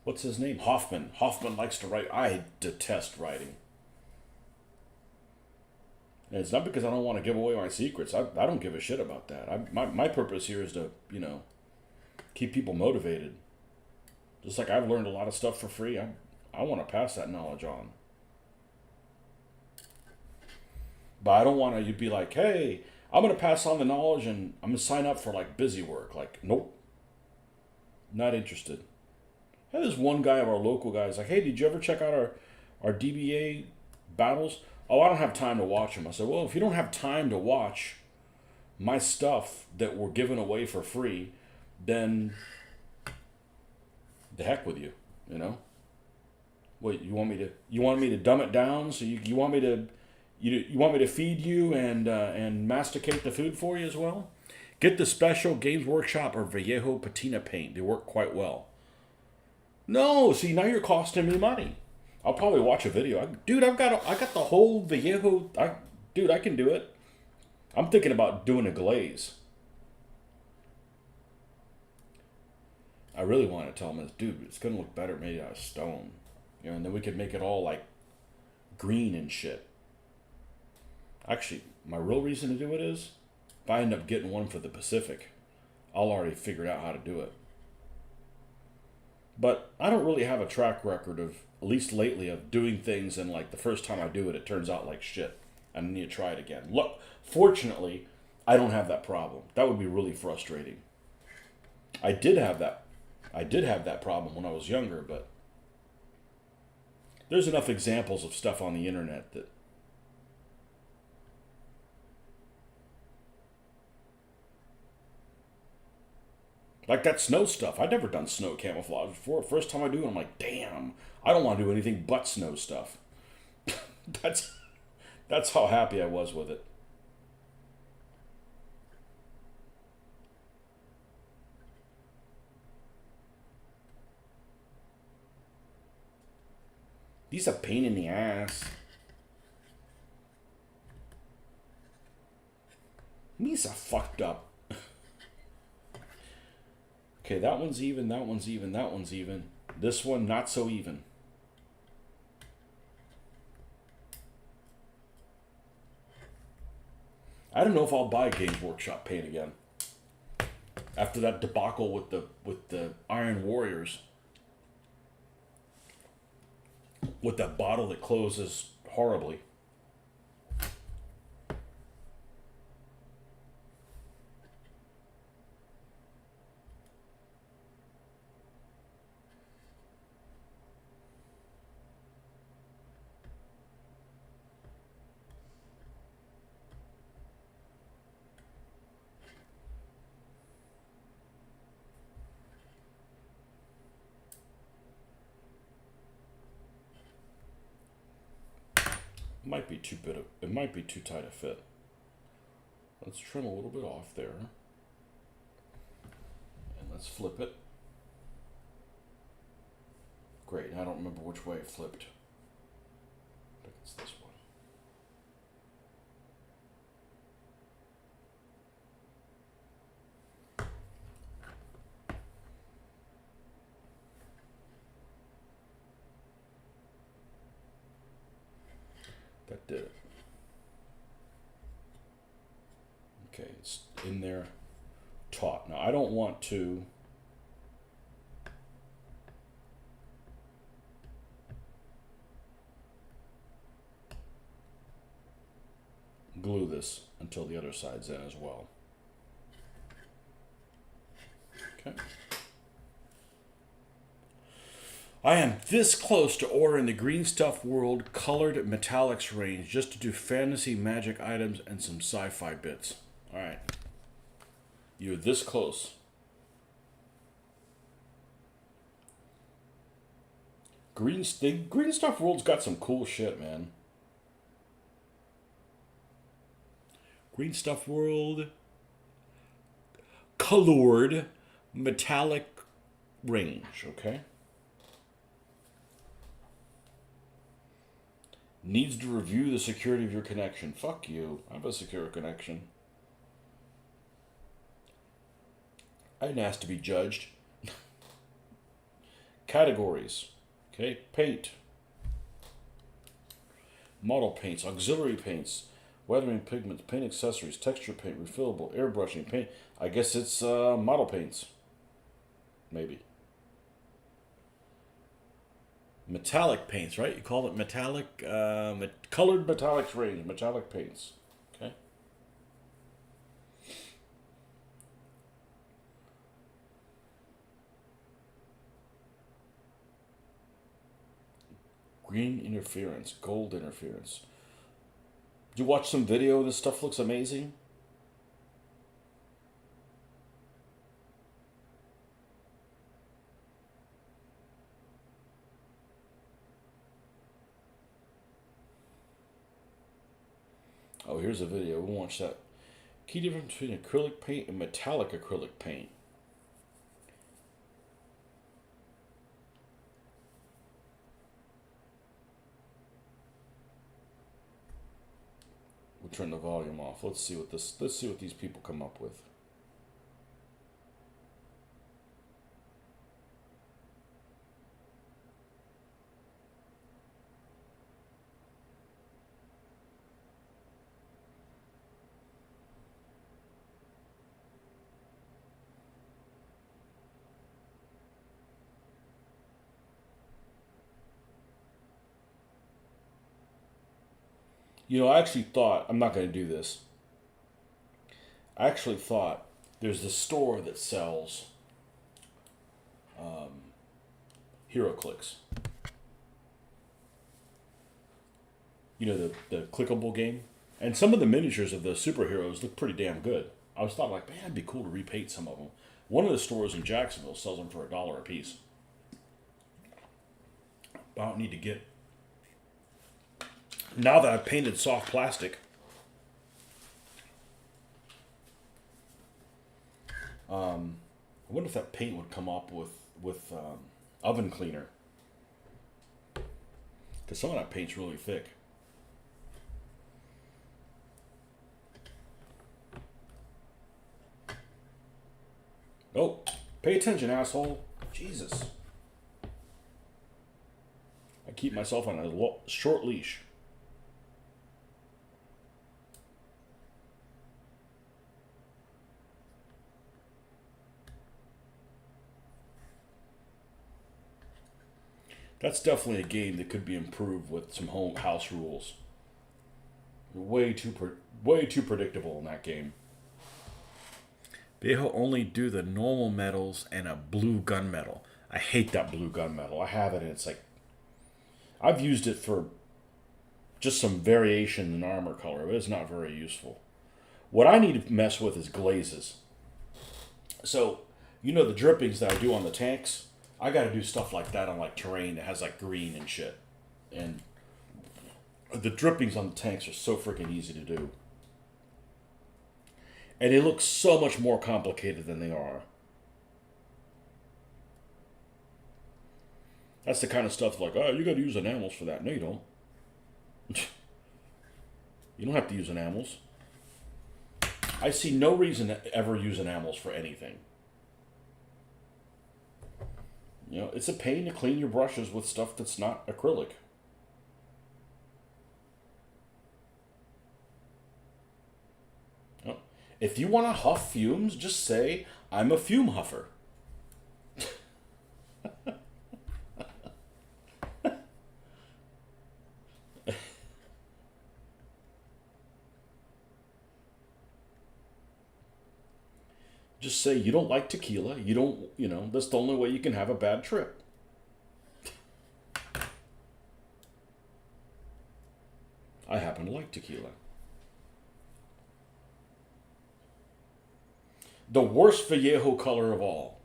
what's his name? Hoffman. Hoffman likes to write. I detest writing. And it's not because I don't want to give away my secrets. I don't give a shit about that. My purpose here is to, keep people motivated. Just like I've learned a lot of stuff for free, I want to pass that knowledge on. But I don't want to be like, hey, I'm going to pass on the knowledge and I'm going to sign up for like busy work. Like, nope. Not interested. Hey, there's one guy of our local guys like, hey, did you ever check out our DBA battles? Oh, I don't have time to watch them. I said, well, if you don't have time to watch my stuff that we're giving away for free, then the heck with you, What, you want me to dumb it down? So you want me to feed you and masticate the food for you as well? Get the special Games Workshop or Vallejo patina paint. They work quite well. No, see, now you're costing me money. I'll probably watch a video. I got the whole Vallejo. I can do it. I'm thinking about doing a glaze. I really want to tell him this, dude, it's going to look better made out of stone. And then we could make it all like green and shit. Actually, my real reason to do it is, if I end up getting one for the Pacific, I'll already figure out how to do it. But I don't really have a track record of, at least lately, of doing things and like the first time I do it, it turns out like shit. And I need to try it again. Look, fortunately, I don't have that problem. That would be really frustrating. I did have that. I did have that problem when I was younger, but there's enough examples of stuff on the internet that like that snow stuff. I'd never done snow camouflage before. First time I do it, I'm like, damn, I don't want to do anything but snow stuff. that's that's how happy I was with it. These a pain in the ass. These are fucked up. Okay, that one's even, that one's even, that one's even. This one, not so even. I don't know if I'll buy Games Workshop paint again. After that debacle with the Iron Warriors. With that bottle that closes horribly. It might be too tight a fit. Let's trim a little bit off there. And let's flip it. Great, I don't remember which way it flipped. I think it's this one. That did it. Okay, it's in there taut. Now I don't want to glue this until the other side's in as well. Okay. I am this close to ordering the Green Stuff World Colored Metallics range just to do fantasy magic items and some sci-fi bits. Alright. You're this close. Green Stuff World's got some cool shit, man. Green Stuff World Colored Metallic range, okay? Needs to review the security of your connection. Fuck you. I have a secure connection. I didn't ask to be judged. Categories. Okay, paint. Model paints, auxiliary paints, weathering pigments, paint accessories, texture paint, refillable, airbrushing, paint. I guess it's model paints. Maybe. Metallic paints, right? You call it metallic, colored metallics range, metallic paints. Okay. Green interference, gold interference. Did you watch some video? This stuff looks amazing. Oh, here's a video. We'll watch that. Key difference between acrylic paint and metallic acrylic paint. We'll turn the volume off. Let's see what these people come up with. You know, I actually thought, I'm not going to do this. I actually thought there's this store that sells hero clicks. You know, the clickable game? And some of the miniatures of the superheroes look pretty damn good. I was thought like, man, it'd be cool to repaint some of them. One of the stores in Jacksonville sells them for $1 a piece. I don't need to get. Now that I've painted soft plastic, I wonder if that paint would come up with oven cleaner. Because some of that paint's really thick. Oh, pay attention, asshole. Jesus. I keep myself on a short leash. That's definitely a game that could be improved with some home house rules. Way too predictable in that game. They'll only do the normal medals and a blue gunmetal. I hate that blue gunmetal. I have it and it's like I've used it for just some variation in armor color, but it's not very useful. What I need to mess with is glazes. So, you know the drippings that I do on the tanks? I got to do stuff like that on like terrain that has like green and shit. And the drippings on the tanks are so freaking easy to do. And they look so much more complicated than they are. That's the kind of stuff like, oh, you got to use enamels for that. No, you don't. You don't have to use enamels. I see no reason to ever use enamels for anything. You know, it's a pain to clean your brushes with stuff that's not acrylic. You know, if you want to huff fumes, just say, I'm a fume huffer. Just say you don't like tequila. You don't, you know, that's the only way you can have a bad trip. I happen to like tequila. The worst Vallejo color of all,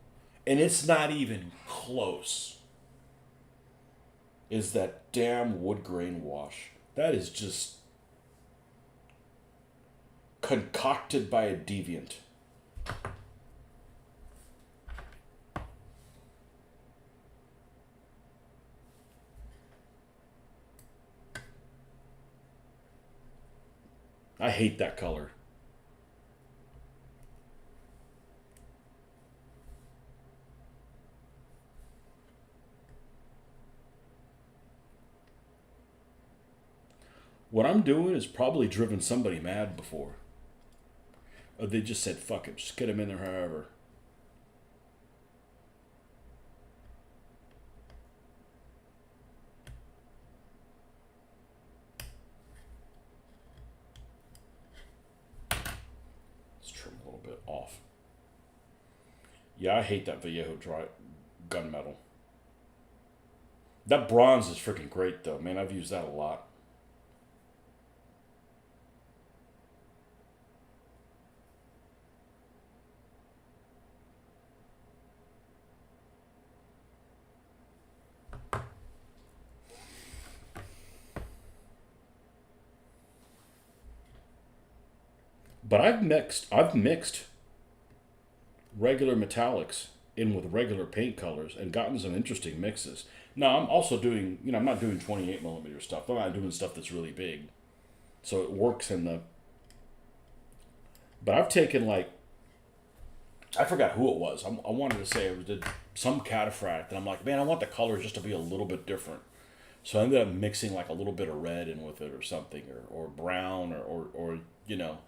and it's not even close, is that damn wood grain wash. That is just concocted by a deviant. I hate that color. What I'm doing is probably driven somebody mad before. Or they just said, fuck it, just get him in there however. Let's trim a little bit off. Yeah, I hate that Vallejo dry gunmetal. That bronze is freaking great though, man. I've used that a lot. But I've mixed regular metallics in with regular paint colors and gotten some interesting mixes. Now I'm also doing, you know, I'm not doing 28 millimeter stuff. I'm not doing stuff that's really big, so it works in the. But I've taken like, I forgot who it was. I wanted to say it did some cataphract, and I'm like, man, I want the color just to be a little bit different. So I ended up mixing like a little bit of red in with it or something, or brown, or you know,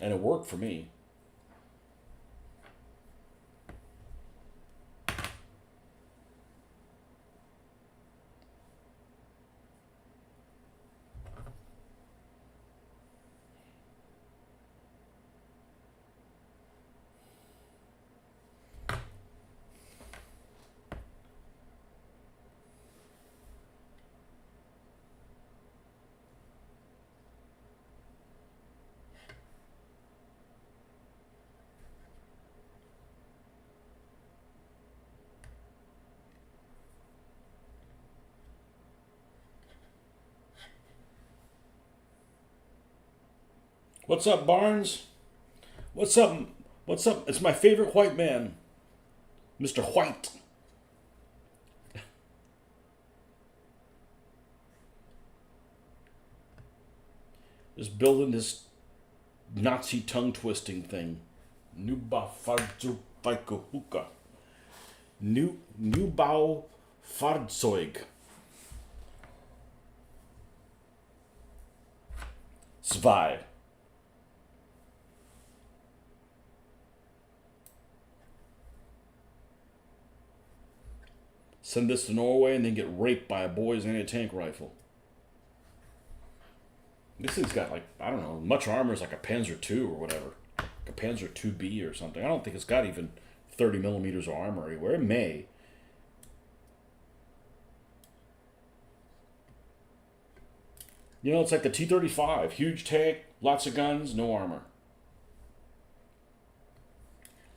and it worked for me. What's up, Barnes? What's up? What's up? It's my favorite white man, Mr. White. Just building this Nazi tongue twisting thing. Nuba Farzu Hookah. Neubau Fahrzeug. Zwei. Send this to Norway and then get raped by a boy's anti-tank rifle. This thing's got like, I don't know, much armor is like a Panzer II or whatever. Like a Panzer IIB or something. I don't think it's got even 30 millimeters of armor anywhere. It may. You know, it's like the T-35. Huge tank, lots of guns, no armor.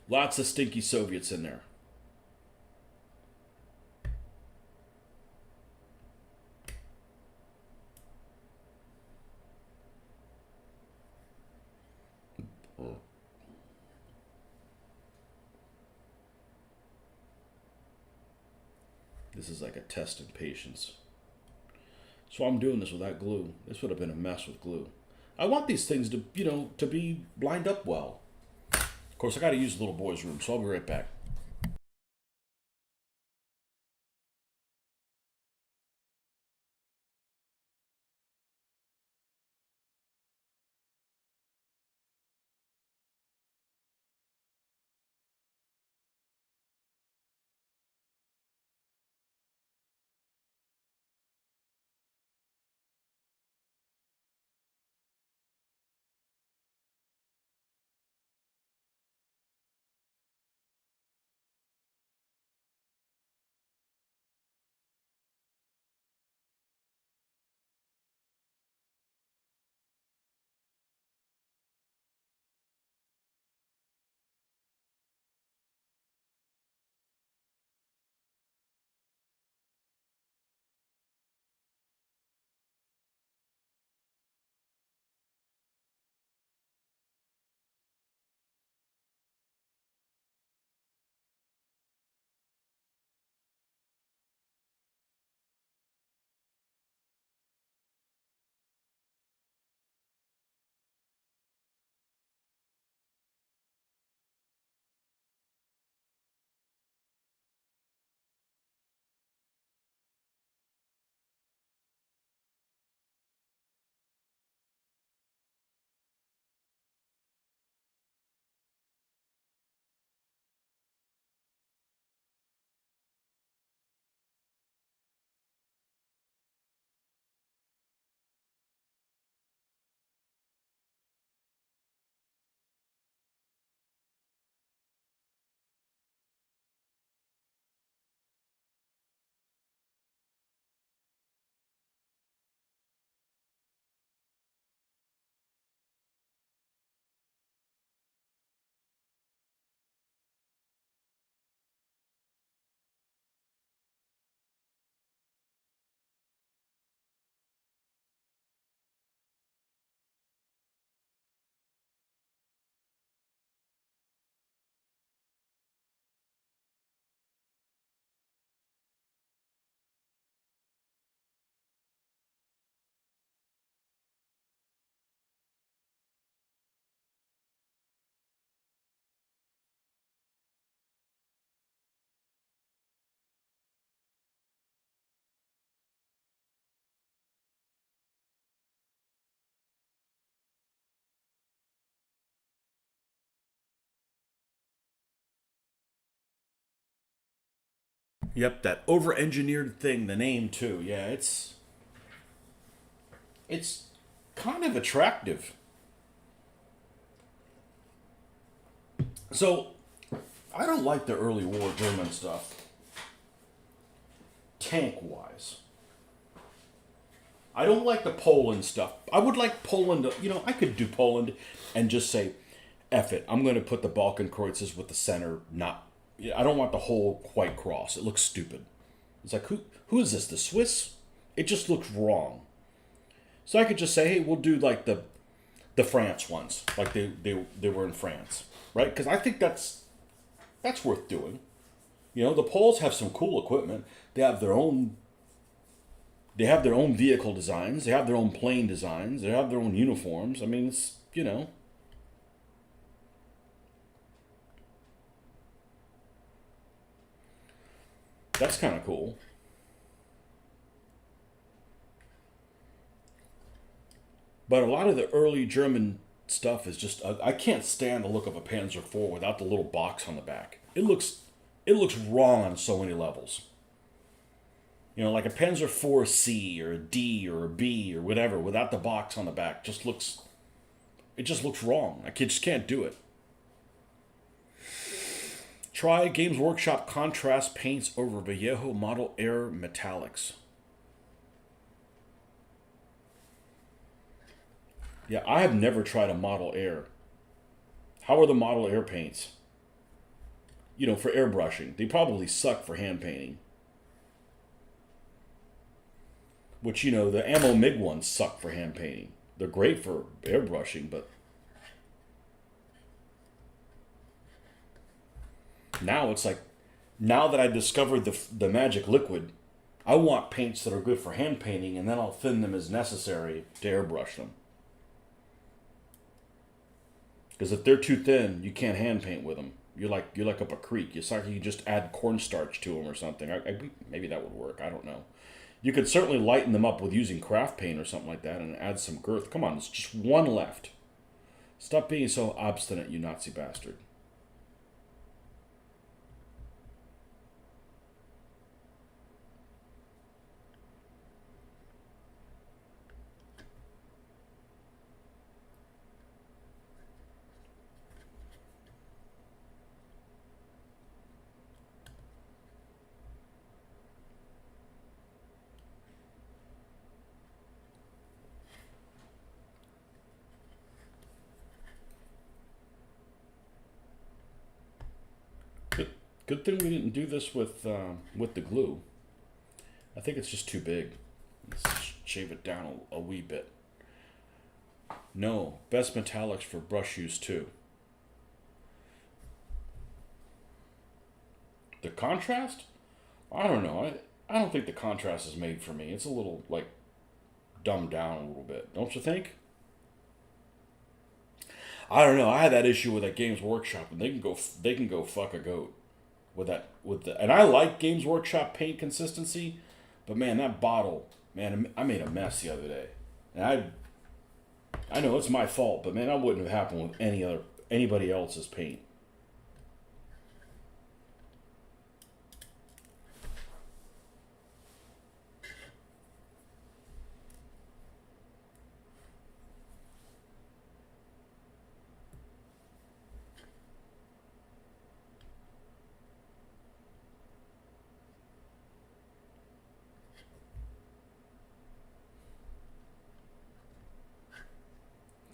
Lots of stinky Soviets in there. This is like a test in patience. So I'm doing this without glue. This would have been a mess with glue. I want these things to, to be lined up well. Of course, I got to use the little boy's room, so I'll be right back. Yep, that over-engineered thing, the name too. Yeah, it's kind of attractive. So, I don't like the early war German stuff, tank-wise. I don't like the Poland stuff. I would like Poland to, I could do Poland and just say, F it. I'm going to put the Balkan Kreuzes with the center, not. I don't want the whole white cross. It looks stupid. It's like, who is this? The Swiss? It just looks wrong. So I could just say, hey, we'll do like the The France ones, like they were in France, right? Because I think that's worth doing. You know, the Poles have some cool equipment. They have their own vehicle designs. They have their own plane designs. They have their own uniforms. I mean, it's, you know, that's kind of cool. But a lot of the early German stuff is just I can't stand the look of a Panzer IV without the little box on the back. It looks wrong on so many levels. You know, like a Panzer IV C or a D or a B or whatever without the box on the back just looks wrong. I just can't do it. Try Games Workshop contrast paints over Vallejo Model Air metallics. Yeah, I have never tried a Model Air. How are the Model Air paints? You know, for airbrushing. They probably suck for hand painting. Which, you know, the Ammo MiG ones suck for hand painting. They're great for airbrushing, but now it's like, now that I discovered the magic liquid, I want paints that are good for hand painting, and then I'll thin them as necessary to airbrush them. Because if they're too thin, you can't hand paint with them. You're like up a creek. It's like you just add cornstarch to them or something. Maybe that would work. I don't know. You could certainly lighten them up with using craft paint or something like that and add some girth. Come on, there's just one left. Stop being so obstinate, you Nazi bastard. Good, good thing we didn't do this with the glue. I think it's just too big. Let's shave it down a wee bit. No, best metallics for brush use too. The contrast? I don't know. I don't think the contrast is made for me. It's a little like dumbed down a little bit, don't you think? I don't know. I had that issue with that Games Workshop, and they can go fuck a goat with that with the. And I like Games Workshop paint consistency, but man, that bottle, man, I made a mess the other day, and I know it's my fault, but man, that wouldn't have happened with anybody else's paint.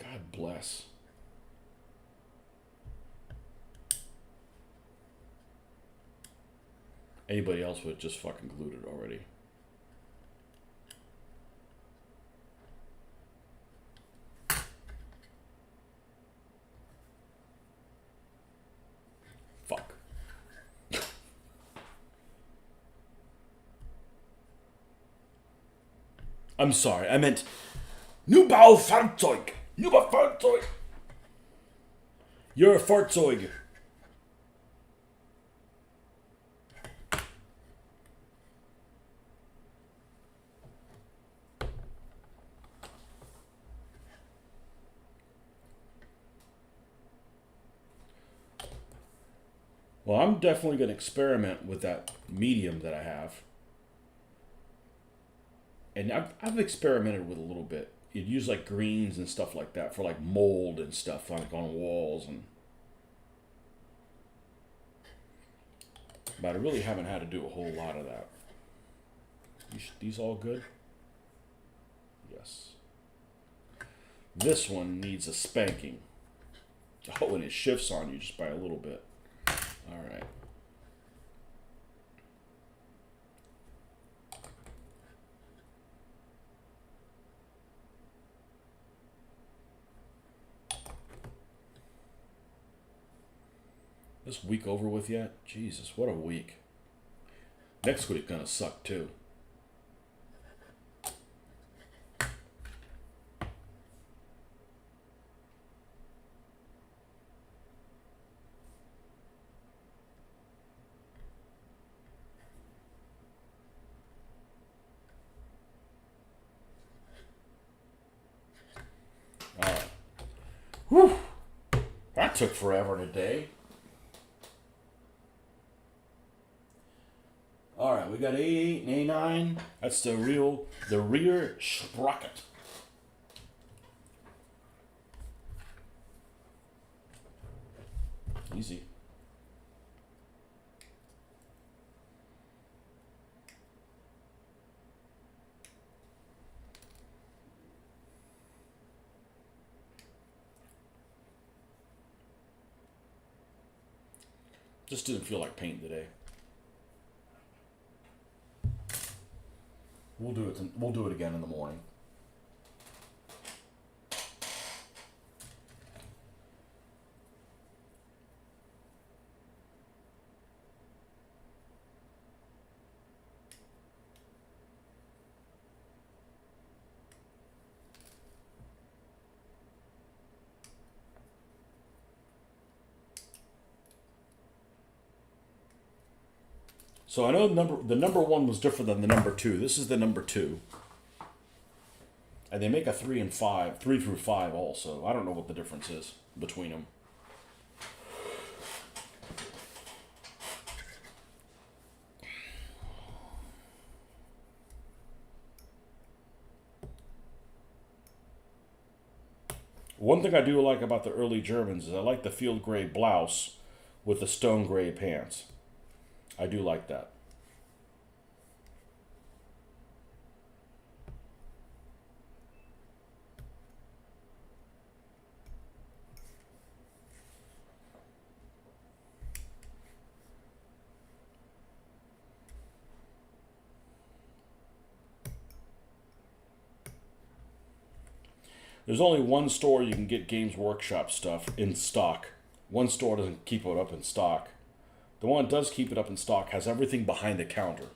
God bless. Anybody else would have just fucking glued it already. Fuck. I'm sorry. I meant Neubaufahrzeug. Neubaufahrzeug. You're a Fahrzeug. Well, I'm definitely going to experiment with that medium that I have. And I've experimented with a little bit. You'd use like greens and stuff like that for like mold and stuff like on walls, and but I really haven't had to do a whole lot of that. These all good? Yes. This one needs a spanking. Oh, and it shifts on you just by a little bit. All right. This week over with yet? Jesus, what a week. Next week gonna suck too. Alright. Whew. That took forever and a day. Alright, we got A8 and A9. That's the rear sprocket. Easy. Just didn't feel like painting today. We'll do it again in the morning. So I know the number 1 was different than the number 2. This is the number 2. And they make a 3 and 5, 3 through 5 also. I don't know what the difference is between them. One thing I do like about the early Germans is I like the field gray blouse with the stone gray pants. I do like that. There's only one store you can get Games Workshop stuff in stock. One store doesn't keep it up in stock. The one that does keep it up in stock has everything behind the counter.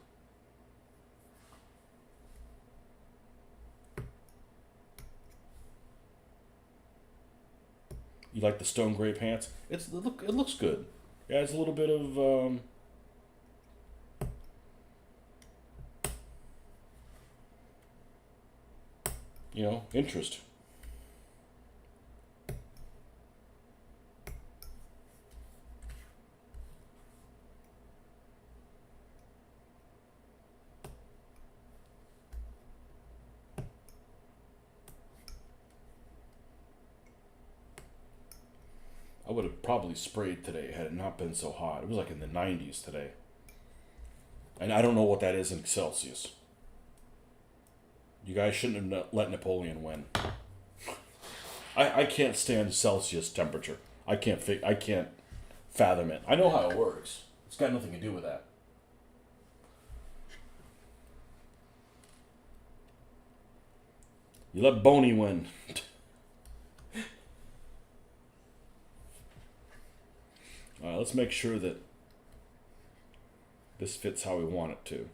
You like the stone gray pants? It looks good. Yeah, it's a little bit of interest. I would have probably sprayed today had it not been so hot. It was like in the 90s today. And I don't know what that is in Celsius. You guys shouldn't have let Napoleon win. I can't stand Celsius temperature. I can't fathom it. I know how it works. It's got nothing to do with that. You let Boney win. Alright, let's make sure that this fits how we want it to.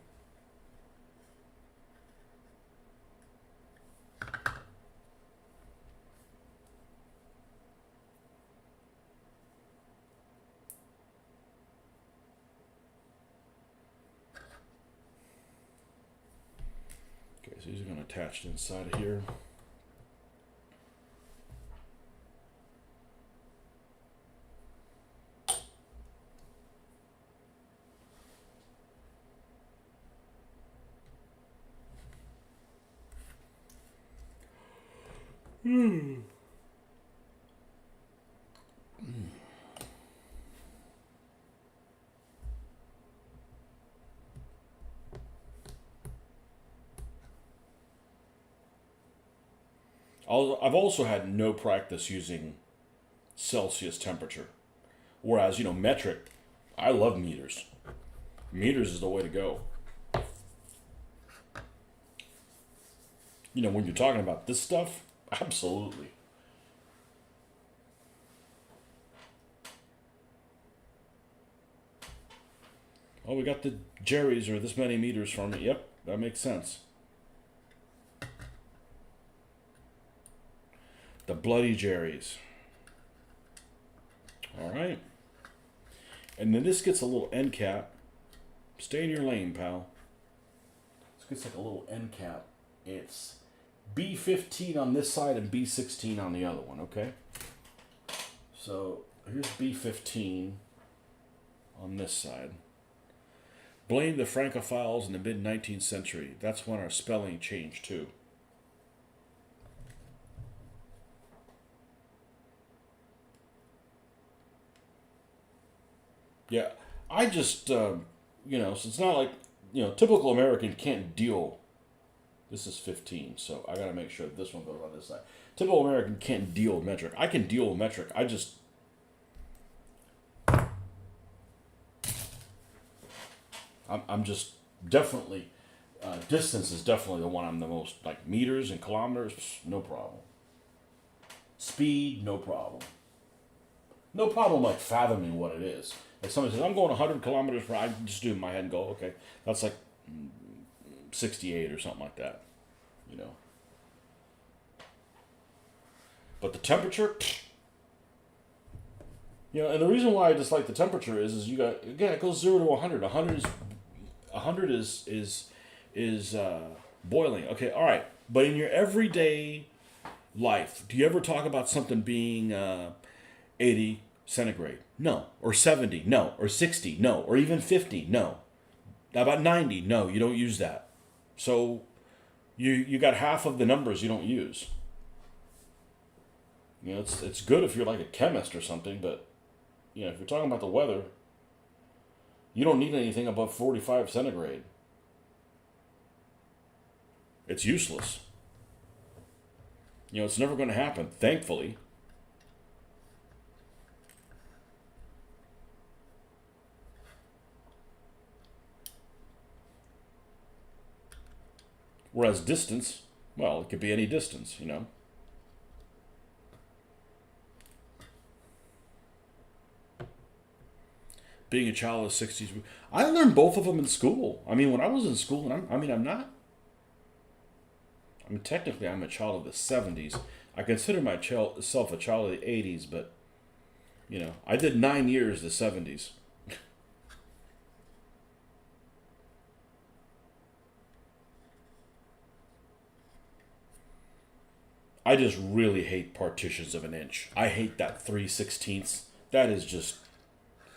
Okay, so these are going to attach inside of here. I've also had no practice using Celsius temperature. Whereas, metric, I love meters. Meters is the way to go. When you're talking about this stuff, absolutely. Oh, we got the Jerry's are this many meters from it. Yep, that makes sense. The Bloody Jerry's. All right. And then this gets a little end cap. Stay in your lane, pal. This gets like a little end cap. It's B15 on this side and B16 on the other one, okay? So here's B15 on this side. Blame the Francophiles in the mid-19th century. That's when our spelling changed too. Yeah, I just, so it's not like, typical American can't deal. This is 15, so I gotta make sure that this one goes on this side. Typical American can't deal with metric. I can deal with metric. I'm just definitely, distance is definitely the one I'm the most, like meters and kilometers, no problem. Speed, no problem. No problem like fathoming what it is. Like somebody says, I'm going 100 kilometers per hour, I just do it in my head and go, okay, that's like 68 or something like that, But the temperature, and the reason why I dislike the temperature is you got, again, it goes 0 to 100. 100 is boiling. Okay, all right. But in your everyday life, do you ever talk about something being 80 centigrade? No. Or 70? No. Or 60? No. Or even 50? No. How about 90? No, you don't use that. So you got half of the numbers you don't use. It's good if you're like a chemist or something, but if you're talking about the weather, you don't need anything above 45 centigrade. It's useless. It's never going to happen, thankfully. Whereas distance, well, it could be any distance, Being a child of the 60s, I learned both of them in school. I mean, when I was in school, and technically I'm a child of the 70s. I consider myself a child of the 80s, but, I did 9 years the 70s. I just really hate partitions of an inch. I hate that 3/16. That is just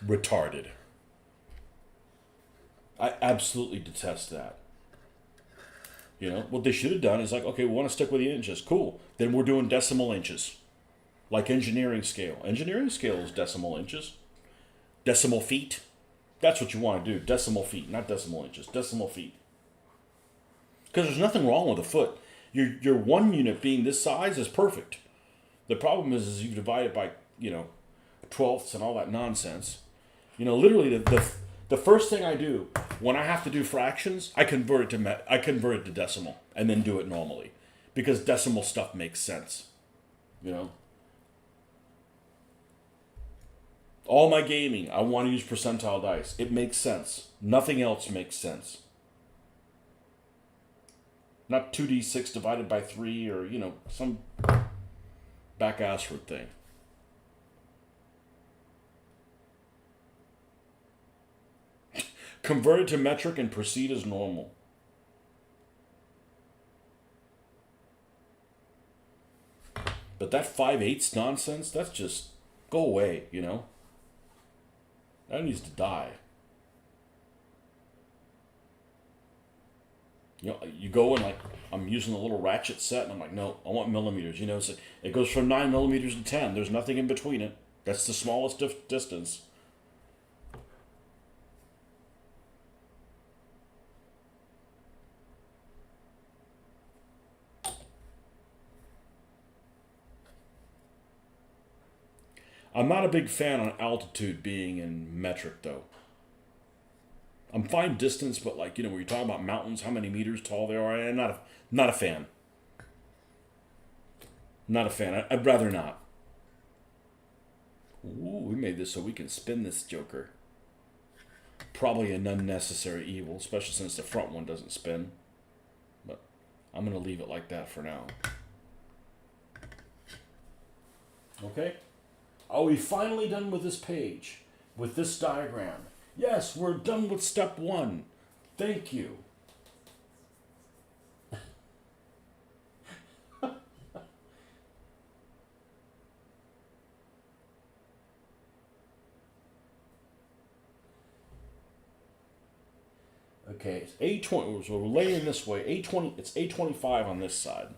retarded. I absolutely detest that. What they should have done is like, okay, we want to stick with the inches. Cool. Then we're doing decimal inches. Like engineering scale. Engineering scale is decimal inches. Decimal feet. That's what you want to do. Decimal feet, not decimal inches. Decimal feet. Because there's nothing wrong with a foot. Your 1 unit being this size is perfect. The problem is you divide it by, twelfths and all that nonsense. Literally the first thing I do when I have to do fractions, I convert it to decimal and then do it normally, because decimal stuff makes sense. All my gaming, I want to use percentile dice. It makes sense. Nothing else makes sense. Not 2d6 divided by 3 or, some back-assward thing. Convert it to metric and proceed as normal. But that 5/8 nonsense, that's just go away, That needs to die. You go and like, I'm using a little ratchet set, and I'm like, no, I want millimeters. It goes from 9 millimeters to 10. There's nothing in between it. That's the smallest distance. I'm not a big fan on altitude being in metric, though. I'm fine distance, but like, when you're talking about mountains, how many meters tall they are, I'm not a fan. Not a fan. I'd rather not. Ooh, we made this so we can spin this joker. Probably an unnecessary evil, especially since the front one doesn't spin. But I'm going to leave it like that for now. Okay? Are we finally done with this page? With this diagram? Yes, we're done with step 1. Thank you. Okay, it's A20, so we're laying this way. A20, it's A25 on this side.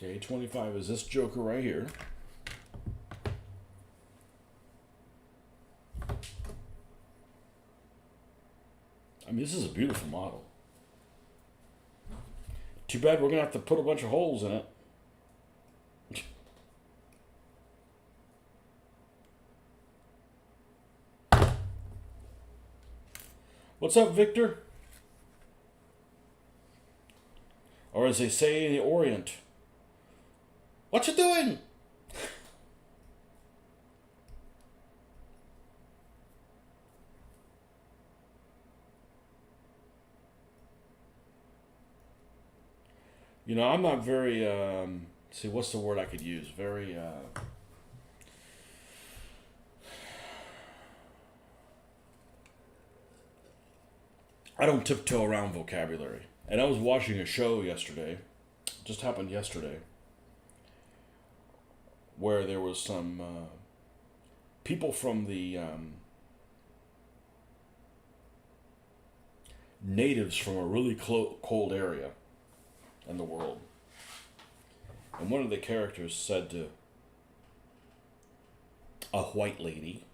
Okay, A25 is this joker right here. I mean, this is a beautiful model. Too bad we're going to have to put a bunch of holes in it. What's up, Victor? Or as they say in the Orient, what you doing? You know, I'm not very, see, what's the word I could use? Very, I don't tiptoe around vocabulary. And I was watching a show yesterday, just happened yesterday, where there was some people from the natives from a really cold area in the world. And one of the characters said to a white lady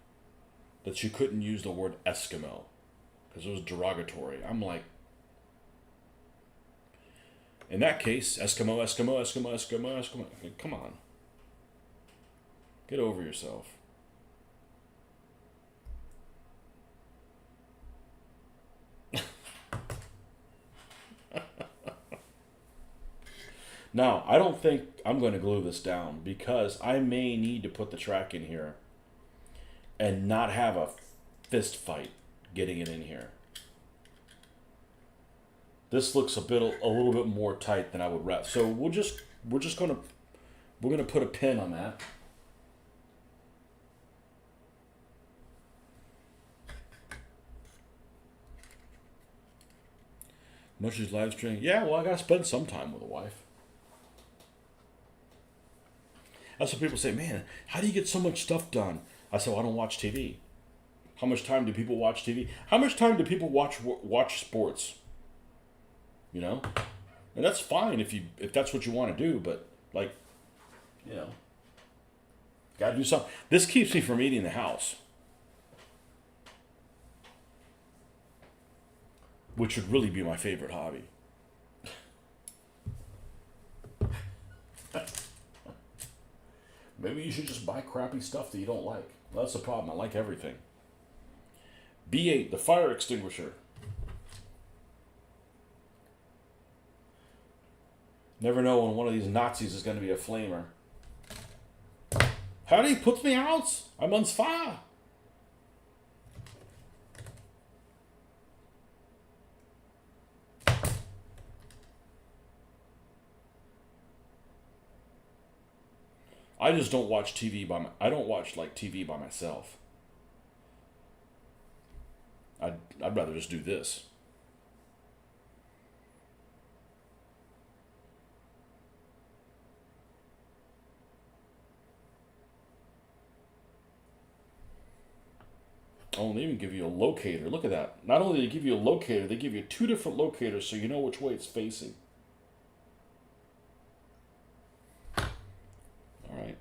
that she couldn't use the word Eskimo because it was derogatory. I'm like, in that case, Eskimo, Eskimo, Eskimo, Eskimo, Eskimo. I mean, come on. Get over yourself. Now, I don't think I'm going to glue this down because I may need to put the track in here and not have a fist fight getting it in here. This looks a little bit more tight than I would rather. So we're just going to put a pin on that. Much as live streaming, yeah. Well, I got to spend some time with a wife. That's what people say, man, how do you get so much stuff done? I said, well, I don't watch TV. How much time do people watch TV? How much time do people watch sports? You know? And that's fine if that's what you want to do, but, like, you know, got to do something. This keeps me from eating the house, which would really be my favorite hobby. Maybe you should just buy crappy stuff that you don't like. Well, that's the problem. I like everything. B8, the fire extinguisher. Never know when one of these Nazis is going to be a flamer. Honey, put me out. I'm on fire. I just don't watch TV I don't watch like TV by myself. I'd rather just do this. Oh, and they even give you a locator. Look at that. Not only do they give you a locator, they give you two different locators so you know which way it's facing. All right.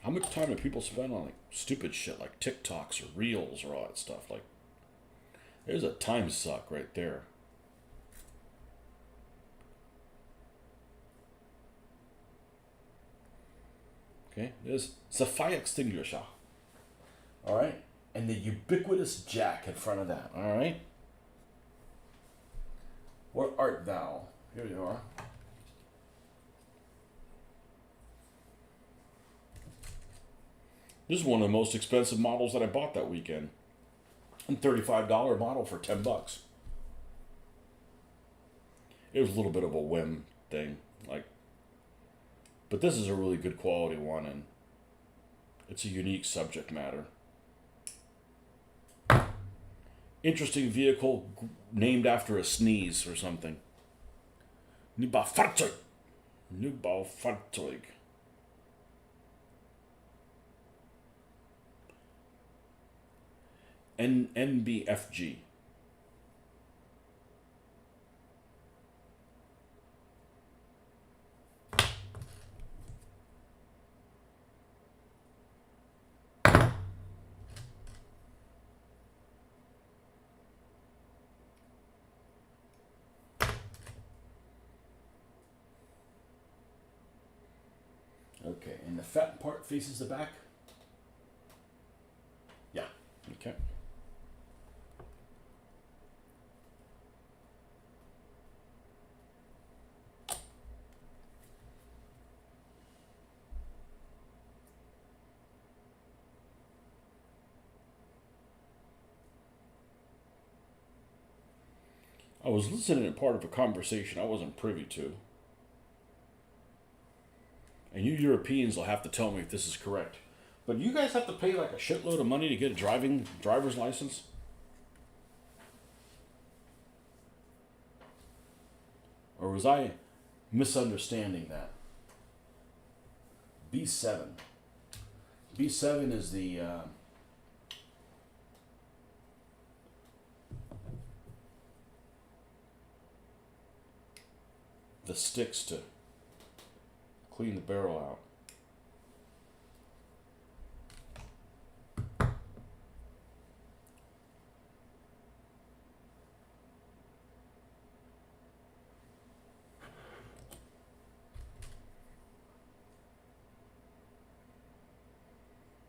How much time do people spend on like stupid shit like TikToks or Reels or all that stuff? Like, there's a time suck right there. Okay, there's the fire extinguisher. All right, and the ubiquitous jack in front of that. All right. Where art thou? Here you are. This is one of the most expensive models that I bought that weekend. A $35 model for $10. It was a little bit of a whim thing, like, but this is a really good quality one, and it's a unique subject matter. Interesting vehicle named after a sneeze or something. Nubafahrzeug. Nubafahrzeug. NBFG. Okay, and the fat part faces the back? Yeah, okay. I was listening to part of a conversation I wasn't privy to. And you Europeans will have to tell me if this is correct. But you guys have to pay like a shitload of money to get a driver's license? Or was I misunderstanding that? B7. B7 is the sticks to clean the barrel out.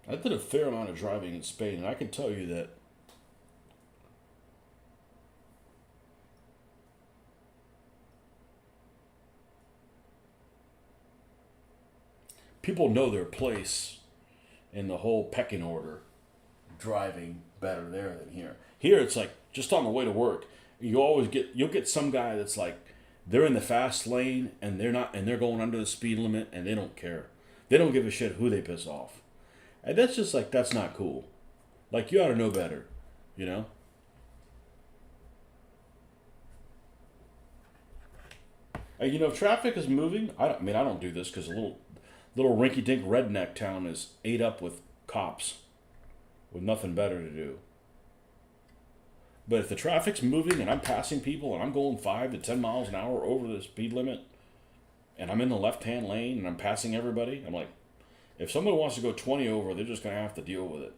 I did a fair amount of driving in Spain, and I can tell you that people know their place in the whole pecking order driving better there than here. Here it's like just on the way to work, you'll get some guy that's like they're in the fast lane and they're going under the speed limit and they don't care. They don't give a shit who they piss off. And that's just like that's not cool. Like you ought to know better, you know? And you know, if traffic is moving, I don't do this because a little rinky-dink redneck town is ate up with cops with nothing better to do. But if the traffic's moving and I'm passing people and I'm going 5 to 10 miles an hour over the speed limit and I'm in the left-hand lane and I'm passing everybody, I'm like, if somebody wants to go 20 over, they're just going to have to deal with it.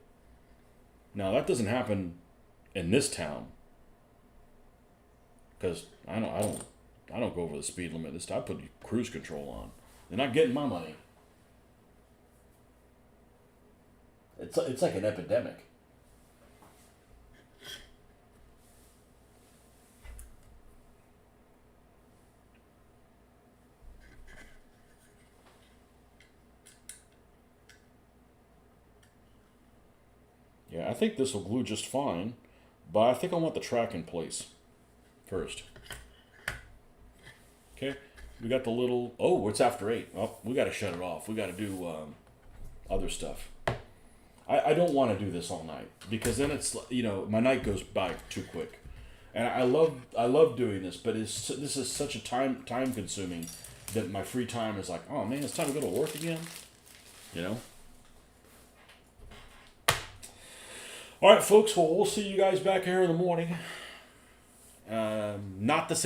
Now, that doesn't happen in this town because I don't go over the speed limit. This time I put cruise control on. They're not getting my money. It's like an epidemic. Yeah, I think this will glue just fine, but I think I want the track in place first. Okay, we got the little, oh, it's after 8. Oh, we got to shut it off. We got to do other stuff. I don't want to do this all night because then it's, you know, my night goes by too quick. And I love doing this, but this is such a time consuming that my free time is like, oh man, it's time to go to work again. You know. All right, folks. Well, we'll see you guys back here in the morning. Not the same.